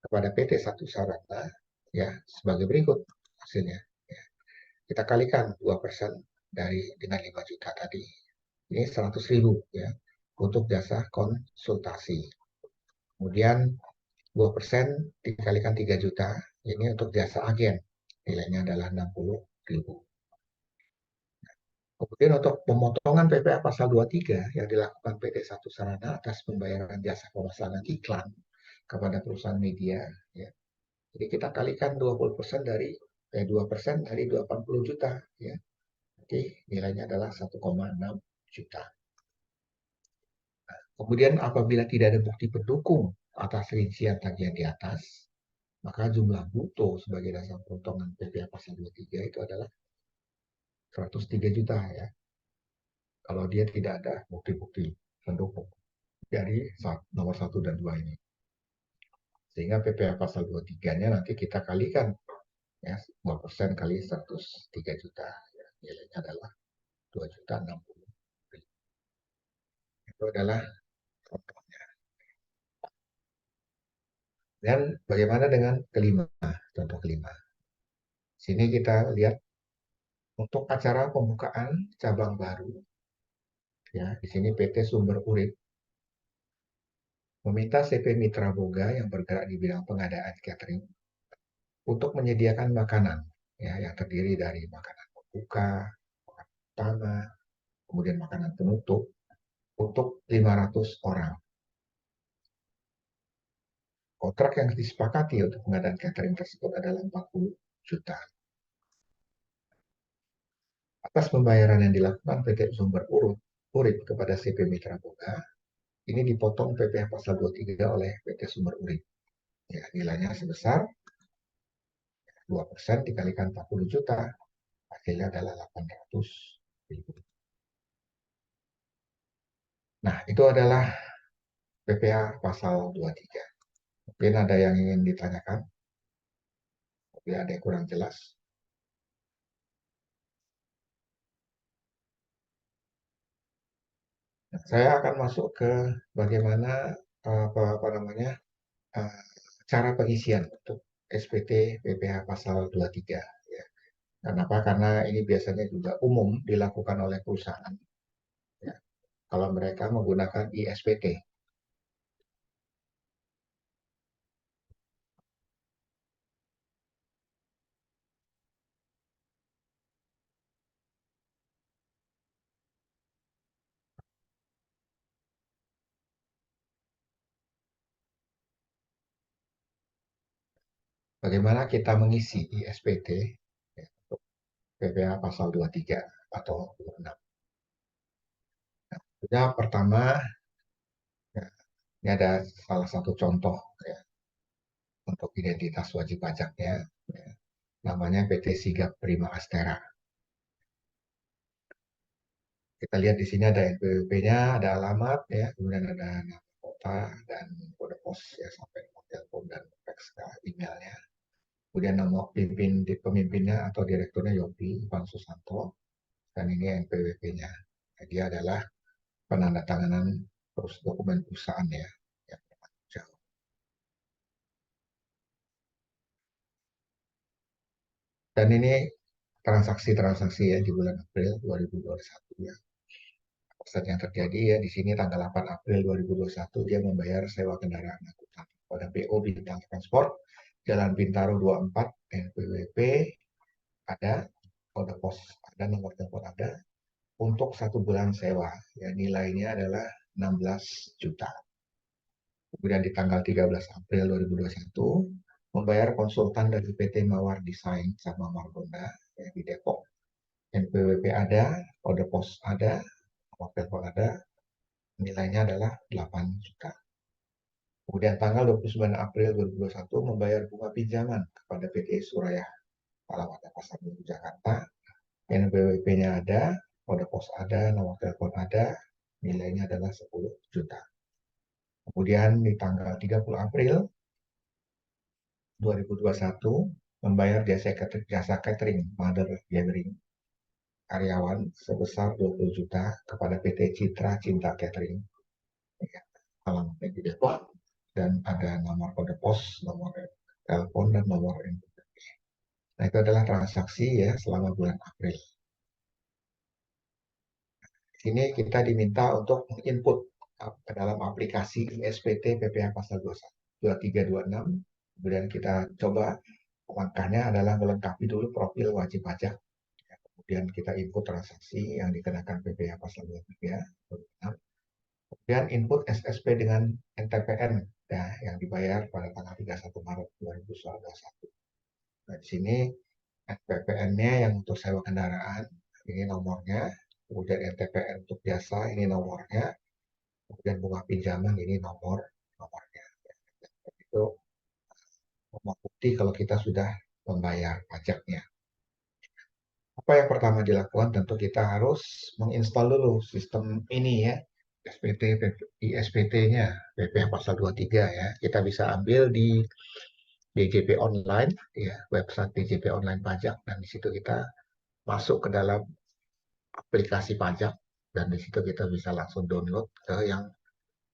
kepada PT Satu Sarana, ya, sebagai berikut hasilnya. Ya. Kita kalikan 2% dengan 5 juta tadi. Ini 100.000, ya, untuk jasa konsultasi. Kemudian 2% dikalikan 3 juta, ini untuk jasa agen. Nilainya adalah 60.000. Kemudian untuk pemotongan PPh pasal 23 yang dilakukan PT Satu Sarana atas pembayaran jasa pemasangan iklan kepada perusahaan media, ya. Jadi kita kalikan 2% dari 80 juta, ya. Jadi nilainya adalah 1,6 juta. Kemudian apabila tidak ada bukti pendukung atas rincian tagihan di atas, maka jumlah bruto sebagai dasar pemotongan PPh pasal 23 itu adalah 103 juta, ya. Kalau dia tidak ada bukti-bukti pendukung dari nomor 1 dan 2 ini. Sehingga PPh pasal 23-nya nanti kita kalikan, ya, 2% kali 103 juta. Ya, nilainya adalah 2 juta 60. Itu adalah contohnya. Dan bagaimana dengan kelima, contoh kelima. Sini kita lihat untuk acara pembukaan cabang baru, ya di sini PT Sumber Urip meminta CP Mitra Boga yang bergerak di bidang pengadaan catering untuk menyediakan makanan, ya yang terdiri dari makanan pembuka, makanan utama, kemudian makanan penutup untuk 500 orang. Kontrak yang disepakati untuk pengadaan catering tersebut adalah 40 juta. Atas pembayaran yang dilakukan PT Sumber Urip kepada CP Mitra Boga, ini dipotong PPh pasal 23 oleh PT Sumber Urip. Ya, nilainya sebesar 2% dikalikan 40 juta, hasilnya adalah 800 ribu. Nah, itu adalah PPh pasal 23. Mungkin ada yang ingin ditanyakan, mungkin ada yang kurang jelas. Nah, saya akan masuk ke bagaimana apa namanya cara pengisian untuk SPT PPh pasal 23. Ya. Kenapa? Karena ini biasanya juga umum dilakukan oleh perusahaan. Ya. Kalau mereka menggunakan ISPT. Bagaimana kita mengisi ISPT ya, untuk PPh pasal 23 atau 26. Nah, pertama, ya, ini ada salah satu contoh ya, untuk identitas wajib pajaknya, ya, namanya PT Sigap Prima Astera. Kita lihat di sini ada NPWP-nya, ada alamat, ya, kemudian ada nama kota dan kode pos ya sampai nomor telepon dan fax emailnya. Kemudian nomor pemimpinnya atau direkturnya Yopi Ivan Susanto, dan ini NPWP-nya. Nah, dia adalah penandatanganan terus dokumen perusahaan ya. Dan ini transaksi-transaksi ya di bulan April 2021 ya. Saat yang terjadi ya di sini tanggal 8 April 2021 dia membayar sewa kendaraan angkutan pada PO Bintang Transport Jalan Bintaro 24 NPWP ada, kode pos ada, nomor telepon ada untuk 1 bulan sewa. Ya, nilainya adalah 16 juta. Kemudian di tanggal 13 April 2021 membayar konsultan dari PT Mawar Design sama Margonda ya, di Depok. NPWP ada, kode pos ada, nomor telepon ada, nilainya adalah 8 juta. Kemudian tanggal 29 April 2021 membayar bunga pinjaman kepada PT Suraya Palamada Pasar Minggu Jakarta. NPWP-nya ada, kode pos ada, nomor telepon ada, nilainya adalah 10 juta. Kemudian di tanggal 30 April 2021 membayar jasa catering Mother Gathering karyawan sebesar 20 juta kepada PT Citra Cinta Catering. Ya, alamatnya di Depok dan ada nomor kode pos, nomor telepon dan nomor NPWP. Nah, itu adalah transaksi ya selama bulan April. Sini kita diminta untuk input ke dalam aplikasi ISPT PPh pasal 2326. Kemudian kita coba langkahnya adalah melengkapi dulu profil wajib pajak. Kemudian kita input transaksi yang dikenakan PPh pasal 23. Kemudian input SSP dengan NTPN ya, yang dibayar pada tanggal 31 Maret 2021. Nah, di sini NPPN-nya yang untuk sewa kendaraan, ini nomornya. Kemudian NTPN untuk jasa, ini nomornya. Kemudian bunga pinjaman, ini nomornya. Itu nomor bukti kalau kita sudah membayar pajaknya. Apa yang pertama dilakukan? Tentu kita harus menginstal dulu sistem ini ya, SPT, ISPT-nya, PPh pasal 23 ya. Kita bisa ambil di DJP online, ya, website DJP online pajak, dan di situ kita masuk ke dalam aplikasi pajak, dan di situ kita bisa langsung download ke yang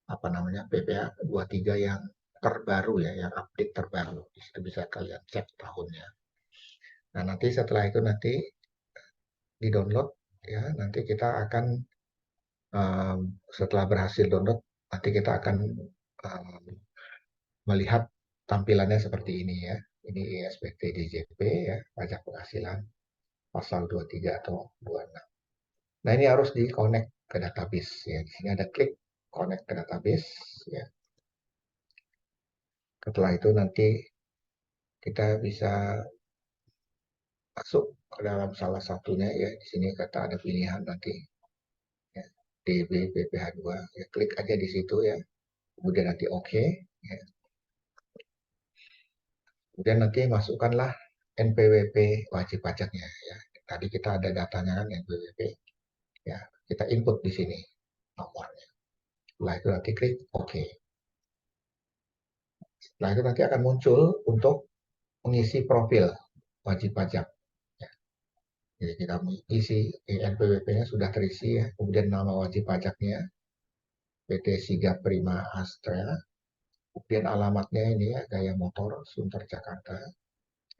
apa namanya PPh 23 yang terbaru ya, yang update terbaru. Di situ bisa kalian cek tahunnya. Nah, nanti setelah itu nanti di-download ya, nanti kita akan setelah berhasil download, nanti kita akan um, melihat tampilannya seperti ini ya. Ini ISPT DJP ya, pajak penghasilan pasal 23 atau 26. Nah, ini harus di-connect ke database ya. Di sini ada klik connect ke database ya. Setelah itu nanti kita bisa masuk ke dalam salah satunya ya. Di sini kata ada pilihan nanti ya, DB BPH2 ya, klik aja di situ ya. Kemudian nanti OK ya. Kemudian nanti masukkanlah NPWP wajib pajaknya ya. Tadi kita ada datanya kan NPWP ya. Kita input di sini nomornya. Setelah itu nanti klik OK. Setelah itu nanti akan muncul untuk mengisi profil wajib pajak. Ya. Jadi kita isi NPWP-nya sudah terisi ya. Kemudian nama wajib pajaknya PT Siga Prima Astra. Kemudian alamatnya ini ya, Gaya Motor, Sunter, Jakarta.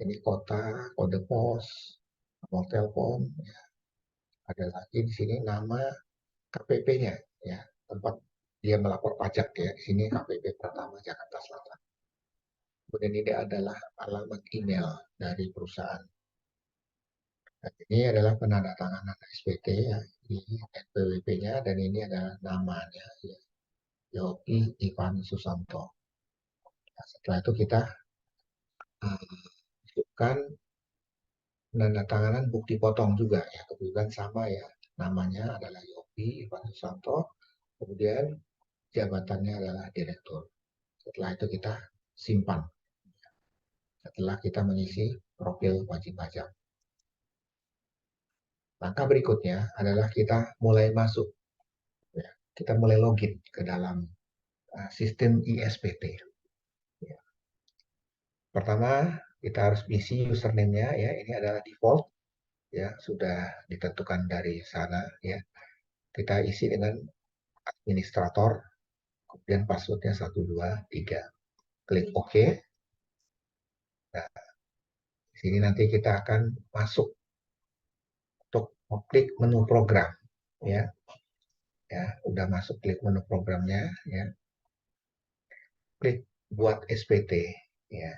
Ini kota, kode pos, nomor telepon. Ya. Ada lagi di sini nama KPP-nya, ya, tempat dia melapor pajak ya. Di sini KPP pertama Jakarta Selatan. Kemudian ini adalah alamat email dari perusahaan. Dan ini adalah penandatanganan SPT ya, di NPWP-nya dan ini adalah namanya ya, Yogi Ivan Susanto. Nah, setelah itu kita masukkan penandatanganan bukti potong juga ya, kebetulan sama ya, namanya adalah Yogi Ivan Susanto, kemudian jabatannya adalah direktur. Setelah itu kita simpan setelah kita mengisi profil wajib pajak. Langkah berikutnya adalah kita mulai masuk, ya. Kita mulai login ke dalam sistem ISPT. Ya. Pertama, kita harus isi username-nya, ya. Ini adalah default, ya, sudah ditentukan dari sana, ya. Kita isi dengan administrator, kemudian passwordnya 123. Klik OK. Nah, di sini nanti kita akan masuk untuk klik menu program, ya. Ya, udah masuk klik menu programnya, ya. Klik buat SPT, ya.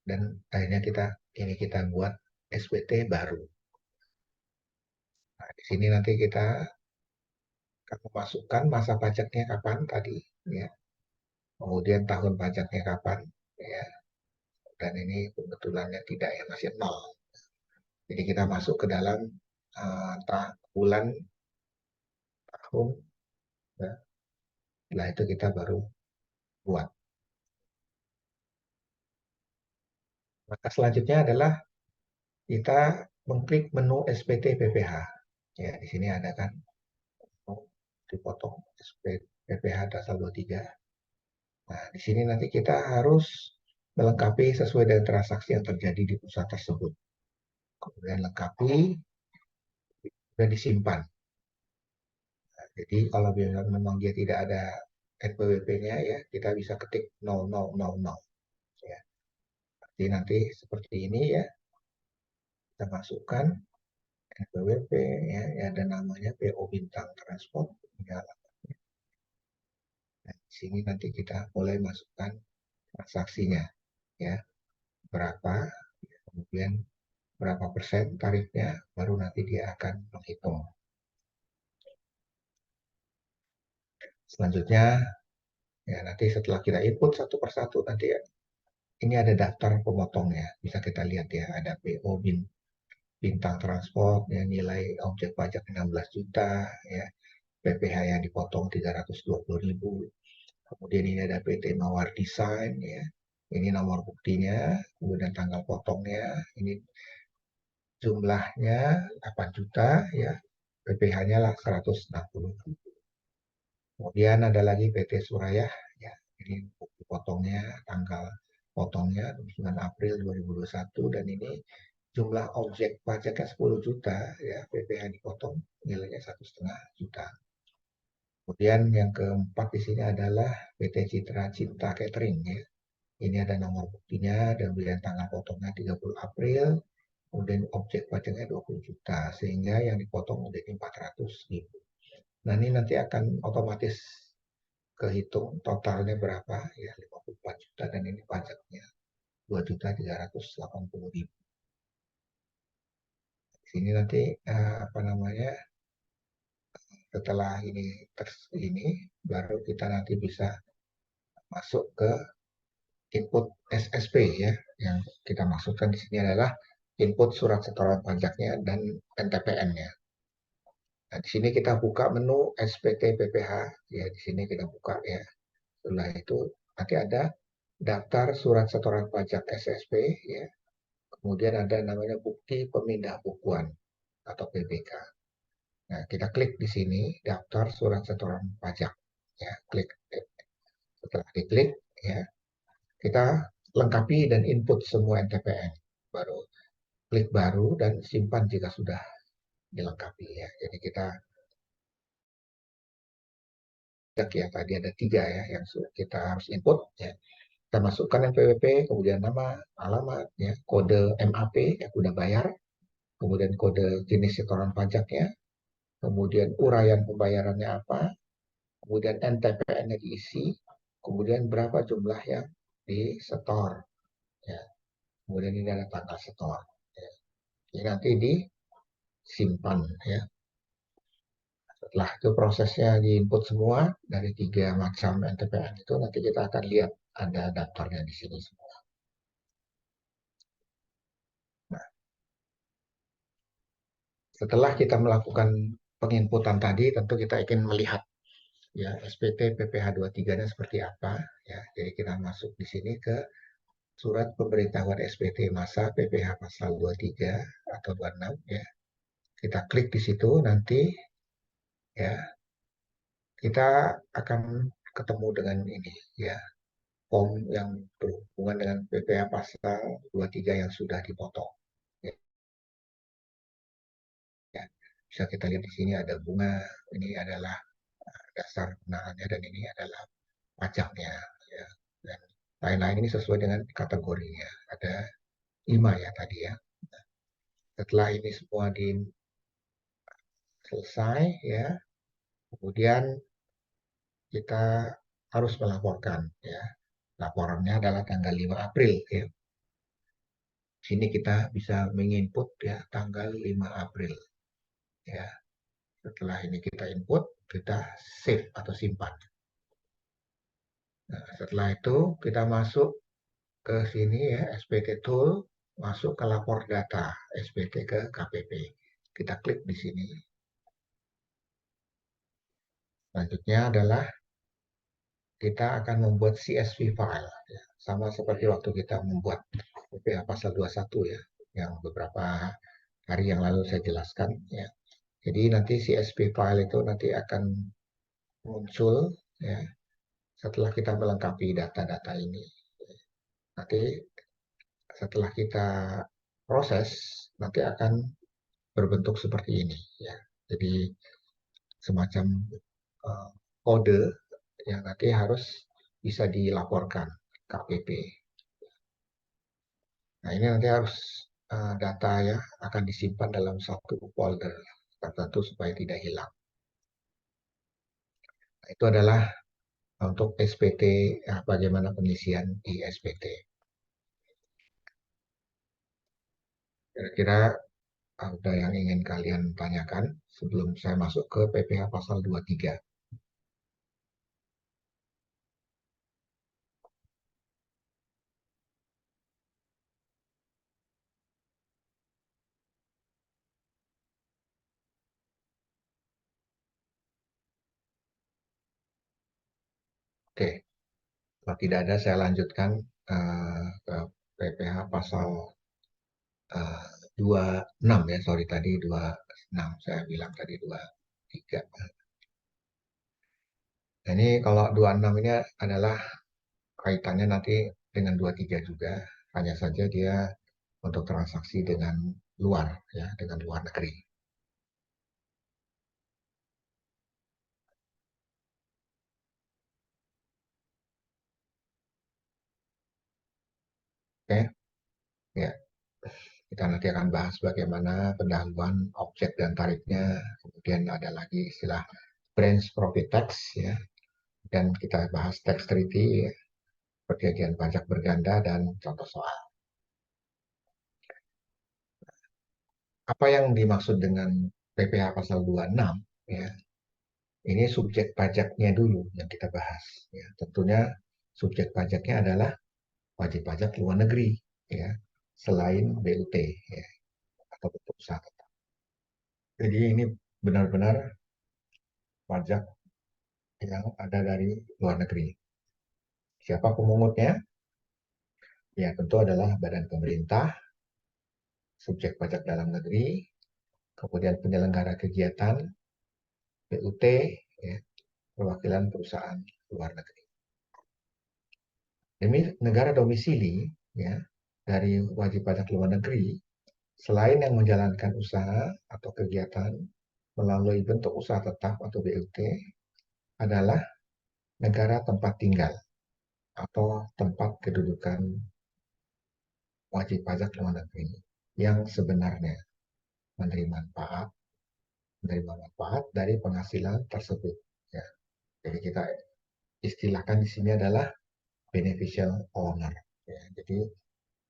Dan akhirnya kita buat SPT baru. Nah, di sini nanti kita akan memasukkan masa pajaknya kapan tadi, ya. Kemudian tahun pajaknya kapan, ya. Dan ini kebetulannya tidak ya, masih 0. Jadi kita masuk ke dalam bulan, tahun, ya. Setelah itu kita baru buat. Maka selanjutnya adalah kita mengklik menu SPT PPH. Ya, di sini ada kan dipotong PPH dasar 23. Nah, di sini nanti kita harus melengkapi sesuai dengan transaksi yang terjadi di pusat tersebut. Kemudian lengkapi dan disimpan. Nah, jadi kalau memang dia tidak ada NPWP-nya ya, kita bisa ketik 0000 ya. Nanti seperti ini ya, kita masukkan NPWP ya, ada namanya PO Bintang Transport. Ya. Nah, di sini nanti kita mulai masukkan transaksinya ya, berapa, kemudian berapa persen tarifnya, baru nanti dia akan menghitung. Selanjutnya, ya nanti setelah kita input satu persatu, nanti ya, ini ada daftar pemotongnya. Bisa kita lihat ya, ada PO Bintang Transport, ya, nilai objek pajak 16 juta, ya, PPh yang dipotong 320.000. Kemudian ini ada PT Mawar Design, ya, ini nomor buktinya, kemudian tanggal potongnya, ini jumlahnya 8 juta, ya, PPh-nya lah 160. Kemudian ada lagi PT Suraya, ya, ini bukti potongnya, tanggal potongnya 9 April 2021, dan ini jumlah objek pajaknya 10 juta, ya, PPh dipotong nilainya 1,5 juta. Kemudian yang keempat di sini adalah PT Citra Cinta Catering, ya. Ini ada nomor buktinya dan kemudian tanggal potongnya 30 April, kemudian objek pajaknya 20 juta, sehingga yang dipotong menjadi 400.000. Nah, ini nanti akan otomatis kehitung totalnya berapa, ya 54 juta, dan ini pajaknya 2.380.000. Di sini nanti apa namanya, setelah ini baru kita nanti bisa masuk ke input SSP ya. Yang kita maksudkan di sini adalah input surat setoran pajaknya dan NTPN-nya. Nah, di sini kita buka menu SPT PPH, ya di sini kita buka ya. Setelah itu nanti ada daftar surat setoran pajak SSP ya. Kemudian ada namanya bukti pemindah bukuan atau PBK. Nah, kita klik di sini daftar surat setoran pajak ya, klik. Setelah diklik ya, kita lengkapi dan input semua NTPN. Baru klik baru dan simpan jika sudah dilengkapi ya. Jadi kita ya tadi ada 3 ya yang kita harus input ya. Kita masukkan NPWP, kemudian nama, alamat, ya, kode MAP, ya, udah bayar, kemudian kode jenis setoran pajaknya, kemudian uraian pembayarannya apa, kemudian NTPN-nya diisi, kemudian berapa jumlah yang disetor, ya. Kemudian ini ada tanggal setor. Ya. Ini nanti disimpan, ya. Setelah itu prosesnya diinput semua dari 3 macam NTPN itu, nanti kita akan lihat ada daftarnya di sini semua. Nah, setelah kita melakukan penginputan tadi, tentu kita ingin melihat ya SPT PPh 23-nya seperti apa ya. Jadi kita masuk di sini ke surat pemberitahuan SPT masa PPh pasal 23 atau 26 ya. Kita klik di situ nanti ya kita akan ketemu dengan ini ya, form yang berhubungan dengan PPh pasal 23 yang sudah dipotong. Ya. Ya. Bisa kita lihat di sini ada bunga, ini adalah dasar kenalannya, dan ini adalah pajaknya ya. Dan lain-lain ini sesuai dengan kategorinya. Ada 5 ya tadi ya. Setelah ini semua selesai ya, kemudian kita harus melaporkan ya. Laporannya adalah tanggal 5 April ya. Sini kita bisa menginput ya tanggal 5 April ya. Setelah ini kita input, kita save atau simpan. Nah, setelah itu kita masuk ke sini ya, SPT Tool, masuk ke lapor data SPT ke KPP. Kita klik di sini. Selanjutnya adalah kita akan membuat CSV file. Ya. Sama seperti waktu kita membuat PPh pasal 21 ya, yang beberapa hari yang lalu saya jelaskan. Ya. Jadi nanti CSV file itu nanti akan muncul ya, setelah kita melengkapi data-data ini. Nanti setelah kita proses, nanti akan berbentuk seperti ini ya. Jadi semacam kode yang nanti harus bisa dilaporkan KPP. Nah, ini nanti harus data ya akan disimpan dalam satu folder tertentu supaya tidak hilang. Nah, itu adalah untuk SPT, ya, bagaimana pengisian di SPT. Kira-kira ada yang ingin kalian tanyakan sebelum saya masuk ke PPh pasal 23. Oke, kalau tidak ada saya lanjutkan ke PPh pasal 26 ya, sorry tadi 26, saya bilang tadi 23. Nah, ini kalau 26 ini adalah kaitannya nanti dengan 23 juga, hanya saja dia untuk transaksi dengan luar ya, dengan luar negeri. Oke, ya. Kita nanti akan bahas bagaimana pendahuluan objek dan tarifnya. Kemudian ada lagi istilah branch profit tax ya. Dan kita bahas tax treaty, ya, perjanjian pajak berganda dan contoh soal. Apa yang dimaksud dengan PPh pasal 26 ya? Ini subjek pajaknya dulu yang kita bahas. Ya. Tentunya subjek pajaknya adalah wajib pajak luar negeri, ya, selain BUT, ya, atau bentuk usaha tetap. Jadi ini benar-benar pajak yang ada dari luar negeri. Siapa pemungutnya? Ya, tentu adalah badan pemerintah, subjek pajak dalam negeri, kemudian penyelenggara kegiatan, BUT, ya, perwakilan perusahaan luar negeri. Demi negara domisili, ya, dari wajib pajak luar negeri, selain yang menjalankan usaha atau kegiatan melalui bentuk usaha tetap atau BUT, adalah negara tempat tinggal atau tempat kedudukan wajib pajak luar negeri yang sebenarnya menerima manfaat dari penghasilan tersebut. Ya, jadi kita istilahkan di sini adalah beneficial owner. Ya, jadi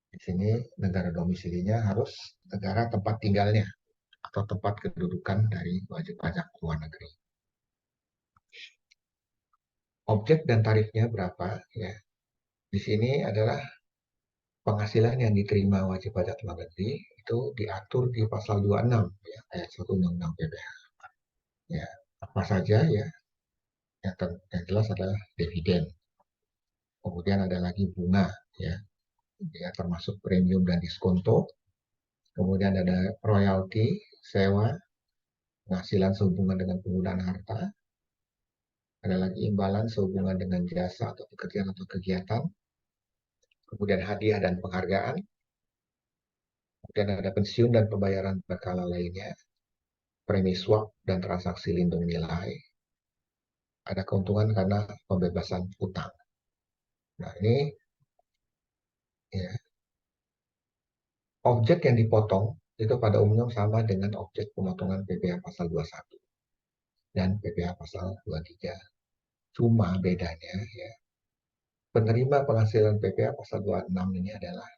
di sini negara domisilinya harus negara tempat tinggalnya atau tempat kedudukan dari wajib pajak luar negeri. Objek dan tarifnya berapa? Ya, di sini adalah penghasilan yang diterima wajib pajak luar negeri itu diatur di pasal 26 ya, ayat 1 Undang-Undang PPh. Ya, apa saja ya? Yang jelas adalah dividen. Kemudian ada lagi bunga ya, ya termasuk premium dan diskonto. Kemudian ada royalti, sewa, penghasilan sehubungan dengan penggunaan harta. Ada lagi imbalan sehubungan dengan jasa atau pekerjaan atau kegiatan. Kemudian hadiah dan penghargaan. Kemudian ada pensiun dan pembayaran berkala lainnya, premi swap dan transaksi lindung nilai, ada keuntungan karena pembebasan utang. Nah, ini ya, objek yang dipotong itu pada umumnya sama dengan objek pemotongan PPh pasal 21 dan PPh pasal 23. Cuma bedanya ya, penerima penghasilan PPh pasal 26 ini adalah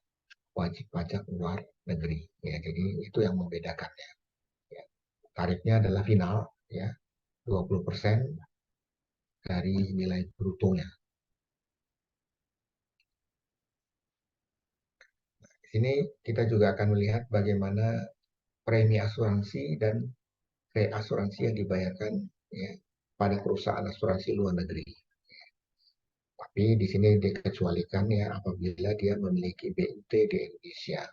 wajib pajak luar negeri. Ya, jadi itu yang membedakannya. Ya. Tarifnya adalah final ya, 20% dari nilai brutonya. Di sini kita juga akan melihat bagaimana premi asuransi dan reasuransi yang dibayarkan ya, pada perusahaan asuransi luar negeri. Tapi di sini dikecualikan ya apabila dia memiliki BUT di Indonesia.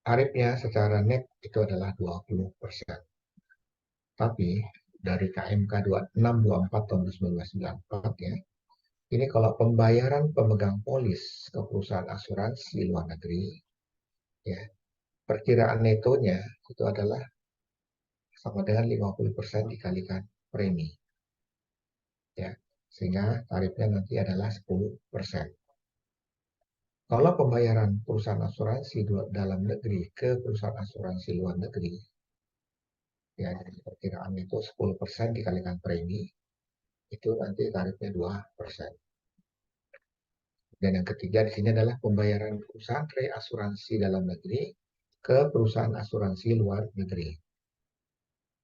Tarifnya secara net itu adalah 20%. Tapi dari KMK 2624 tahun 1994 ya, ini kalau pembayaran pemegang polis ke perusahaan asuransi luar negeri, ya, perkiraan netonya itu adalah sama dengan 50% dikalikan premi. Ya, sehingga tarifnya nanti adalah 10%. Kalau pembayaran perusahaan asuransi dalam negeri ke perusahaan asuransi luar negeri, ya jadi perkiraan itu 10% dikalikan premi, itu nanti tarifnya 2%. Dan yang ketiga di sini adalah pembayaran perusahaan reasuransi dalam negeri ke perusahaan asuransi luar negeri.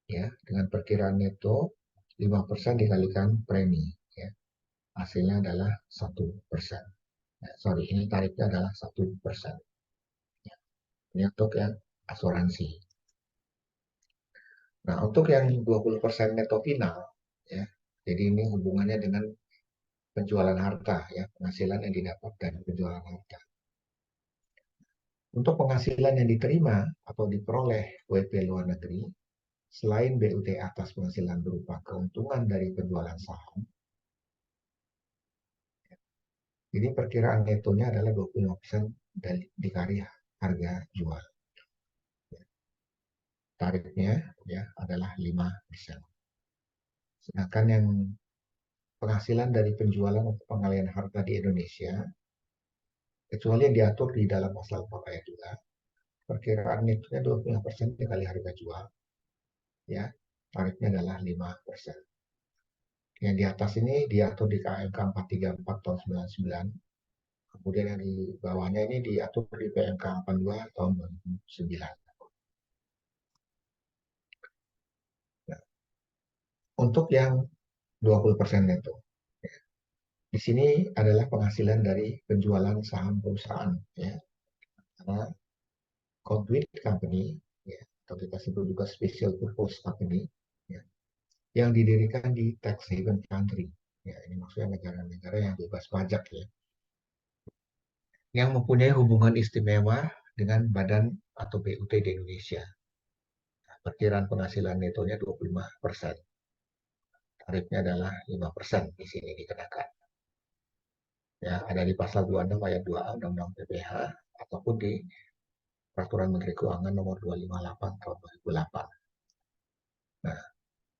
Ya, dengan perkiraan neto 5% dikalikan premi, ya. Hasilnya adalah 1%. Sorry, ini tarifnya adalah 1%. Ya, ini untuk yang asuransi. Nah, untuk yang 20% neto final, ya, jadi ini hubungannya dengan penjualan harta, ya, penghasilan yang didapat dari penjualan harta. Untuk penghasilan yang diterima atau diperoleh WP luar negeri, selain BUT atas penghasilan berupa keuntungan dari penjualan saham, jadi perkiraan netonya adalah 25% dikali harga jual. Tarifnya ya adalah 5%. Sedangkan yang penghasilan dari penjualan atau pengalihan harta di Indonesia kecuali yang diatur di dalam pasal 4 ayat 2, perkiraan netonya 25% dikali harga jual, ya, tarifnya adalah 5%. Yang di atas ini diatur di KMK 434 tahun 99, kemudian yang di bawahnya ini diatur di PMK 42 tahun 2009. Nah, untuk yang 20% neto, di sini adalah penghasilan dari penjualan saham perusahaan, ya, karena conduit company, ya, atau kita sebut juga special purpose company, ya, yang didirikan di tax haven country. Ya, ini maksudnya negara-negara yang bebas pajak, ya, yang mempunyai hubungan istimewa dengan badan atau BUT di Indonesia. Nah, perkiraan penghasilan netonya 25%. Tarifnya adalah 5% di sini dikenakan. Ya, ada di pasal 26 ayat 2A Undang-Undang PPH ataupun di Peraturan Menteri Keuangan nomor 258 tahun 2008. Nah,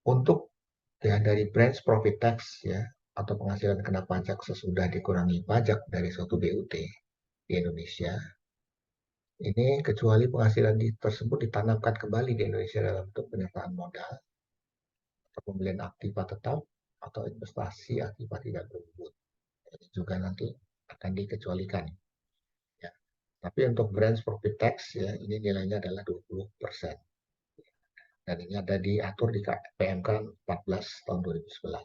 untuk ya dari branch profit tax, ya, atau penghasilan kena pajak sesudah dikurangi pajak dari suatu BUT di Indonesia, ini kecuali penghasilan tersebut ditanamkan kembali di Indonesia dalam bentuk penyertaan modal atau pembelian aktiva tetap atau investasi aktiva tidak berwujud. Ini juga nanti akan dikecualikan. Ya. Tapi untuk branch profit tax, ya, ini nilainya adalah 20%. Dan ini ada diatur di PMK 14 tahun 2011.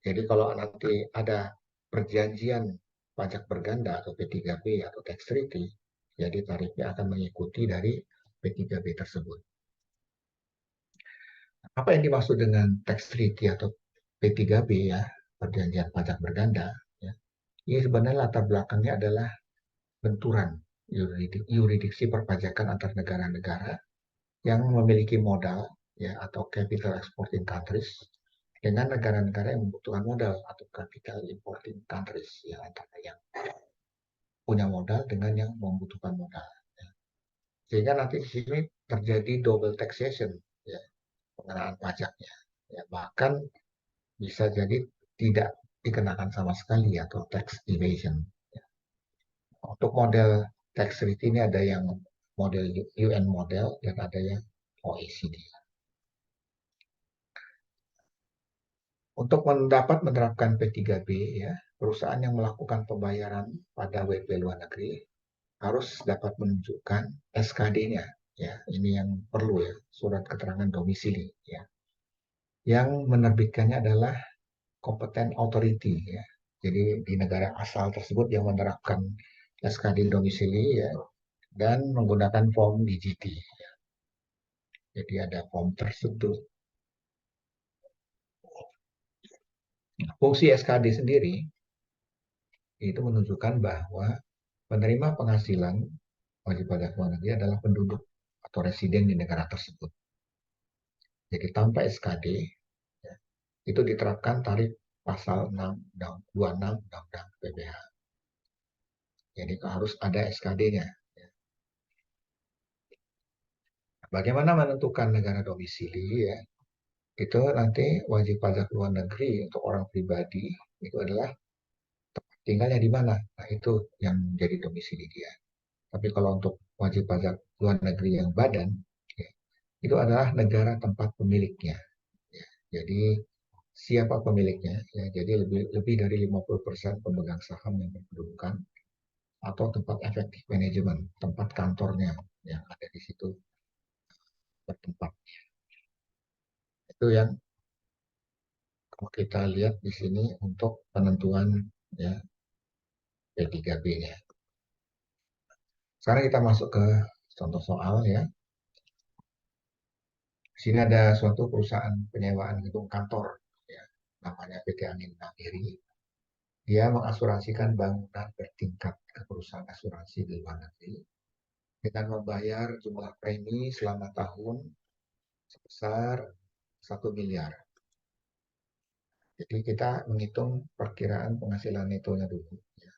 Jadi kalau nanti ada perjanjian pajak berganda atau P3B atau tax treaty, jadi tarifnya akan mengikuti dari P3B tersebut. Apa yang dimaksud dengan tax treaty atau P3B, ya, perjanjian pajak berganda, ya. Ini sebenarnya latar belakangnya adalah benturan yuridiksi perpajakan antar negara-negara yang memiliki modal, ya, atau capital exporting countries dengan negara-negara yang membutuhkan modal atau capital importing countries, ya, antara yang punya modal dengan yang membutuhkan modal. Ya. Sehingga nanti di sini terjadi double taxation, ya, pengenaan pajaknya. Ya, bahkan bisa jadi tidak dikenakan sama sekali atau tax evasion. Ya. Untuk model tax rate ini ada yang model UN model dan ada yang OECD. Untuk mendapat menerapkan P3B, ya, perusahaan yang melakukan pembayaran pada WP luar negeri harus dapat menunjukkan SKD-nya. Ya, ini yang perlu, ya, surat keterangan domisili, ya. Yang menerbitkannya adalah competent authority, ya. Jadi di negara asal tersebut yang menerapkan SKD domisili, ya, dan menggunakan form DGT. Ya. Jadi ada form tersebut. Fungsi SKD sendiri itu menunjukkan bahwa penerima penghasilan wajib pajak luar negeri adalah penduduk atau residen di negara tersebut. Jadi tanpa SKD, ya, itu diterapkan tarif pasal 26 Undang-Undang PPH. Jadi harus ada SKD-nya. Bagaimana menentukan negara domisili, ya? Itu nanti wajib pajak luar negeri untuk orang pribadi itu adalah tinggalnya di mana. Nah, itu yang jadi domisili dia. Tapi kalau untuk wajib pajak luar negeri yang badan, ya, itu adalah negara tempat pemiliknya. Ya. Jadi siapa pemiliknya? Ya, jadi lebih dari 50% pemegang saham yang berkedudukan atau tempat efektif manajemen, tempat kantornya yang ada di situ bertempat. Itu yang kalau kita lihat di sini untuk penentuan, ya, P3B-nya. Sekarang kita masuk ke contoh soal, ya. Di sini ada suatu perusahaan penyewaan gedung kantor, ya, namanya PT Angin Mandiri. Dia mengasuransikan bangunan bertingkat ke perusahaan asuransi di luar negeri dengan membayar jumlah premi selama tahun sebesar 1 miliar. Jadi kita menghitung perkiraan penghasilan netonya dulu. Ya.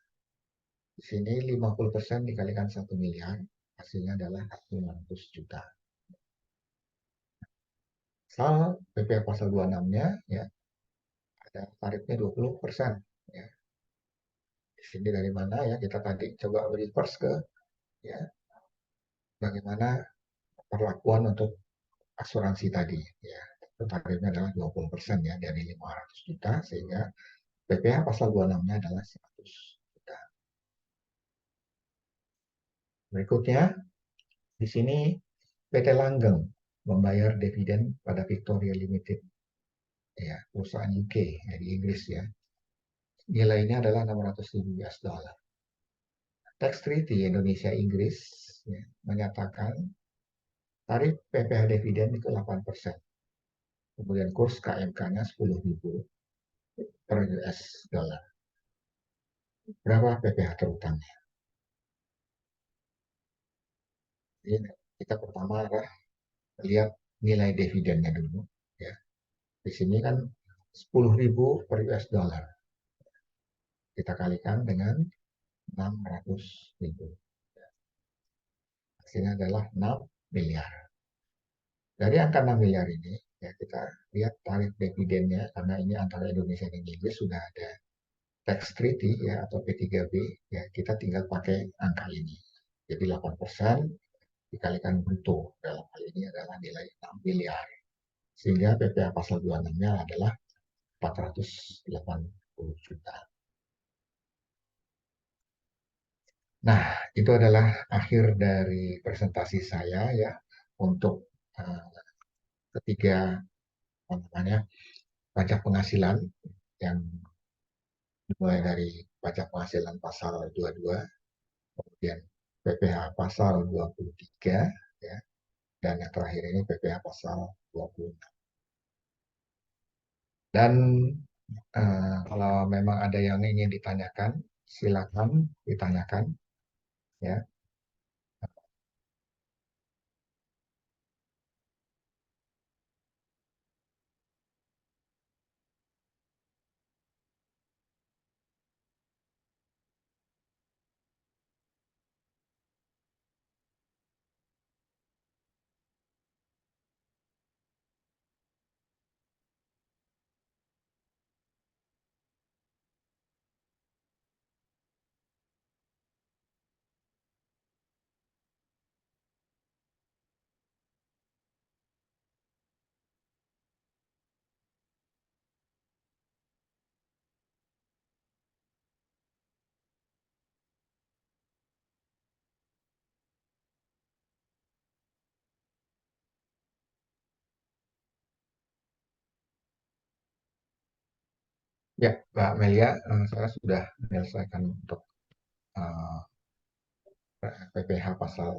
Di sini 50% dikalikan 1 miliar, hasilnya adalah 500 juta. Asal PPh pasal 26-nya, ya, ada tarifnya 20%. Ya. Di di sini dari mana ya? Kita tadi coba reverse ke ya bagaimana perlakuan untuk asuransi tadi ya. Itu tarifnya adalah 20% ya dari 500 juta sehingga PPh pasal 26-nya adalah 100 juta. Berikutnya di sini PT Langgeng membayar dividen pada Victoria Limited ya, perusahaan UK ya, di Inggris ya. Nilainya adalah 600.000 US dollar. Tax Treaty Indonesia-Inggris ya, menyatakan tarif PPh dividen itu 8%. Kemudian kurs KMK-nya 10.000 per US dollar. Berapa PPh terutangnya? Jadi kita pertama adalah lihat nilai dividennya dulu. Ya. Di sini kan 10.000 per US dollar. Kita kalikan dengan 600.000. Hasilnya adalah 6 miliar. Dari angka 6 miliar ini, ya kita lihat tarif dividennya, karena ini antara Indonesia dan Inggris sudah ada tax treaty ya atau P3B, ya kita tinggal pakai angka ini. Jadi 8% dikalikan bruto. Dalam hal ini adalah nilai 6 miliar. Sehingga PPh pasal 26-nya adalah 480 juta. Nah, itu adalah akhir dari presentasi saya ya untuk ketiga apa namanya pajak penghasilan yang dimulai dari pajak penghasilan pasal 22, kemudian PPh pasal 23 ya, dan yang terakhir ini PPh pasal 26. Dan kalau memang ada yang ingin ditanyakan, silakan ditanyakan ya. Ya, Mbak Melia, saya sudah menyelesaikan untuk eh, PPh pasal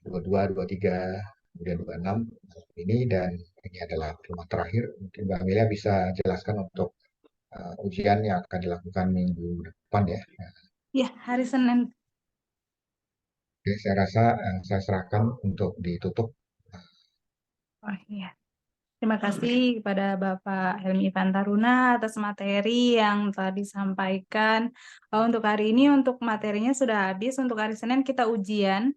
22, 23, kemudian 26 ini, dan ini adalah pertemuan terakhir. Mungkin Mbak Melia bisa jelaskan untuk ujian yang akan dilakukan minggu depan ya. Ya, hari Senin. Oke, saya rasa saya serahkan untuk ditutup. Oh iya. Terima kasih kepada Bapak Helmi Ivan Taruna atas materi yang telah disampaikan. Untuk hari ini, untuk materinya sudah habis. Untuk hari Senin kita ujian.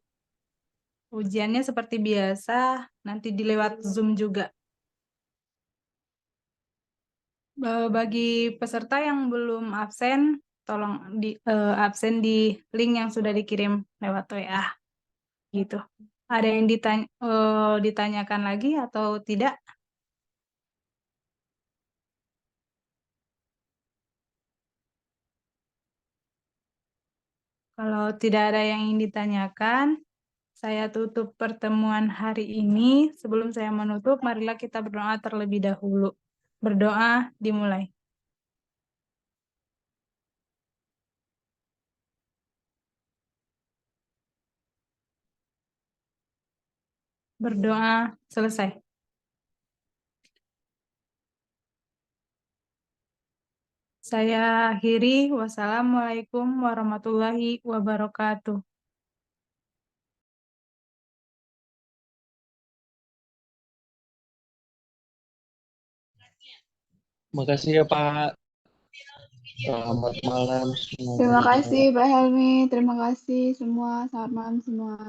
Ujiannya seperti biasa, nanti dilewat Zoom juga. Bagi peserta yang belum absen, tolong absen di link yang sudah dikirim lewat WA. Gitu. Ada yang ditanyakan lagi atau tidak? Kalau tidak ada yang ingin ditanyakan, saya tutup pertemuan hari ini. Sebelum saya menutup, marilah kita berdoa terlebih dahulu. Berdoa dimulai. Berdoa selesai. Saya akhiri. Wassalamualaikum warahmatullahi wabarakatuh. Makasih ya Pak. Selamat malam semua. Terima kasih Pak Helmi, terima kasih semua. Selamat malam semua.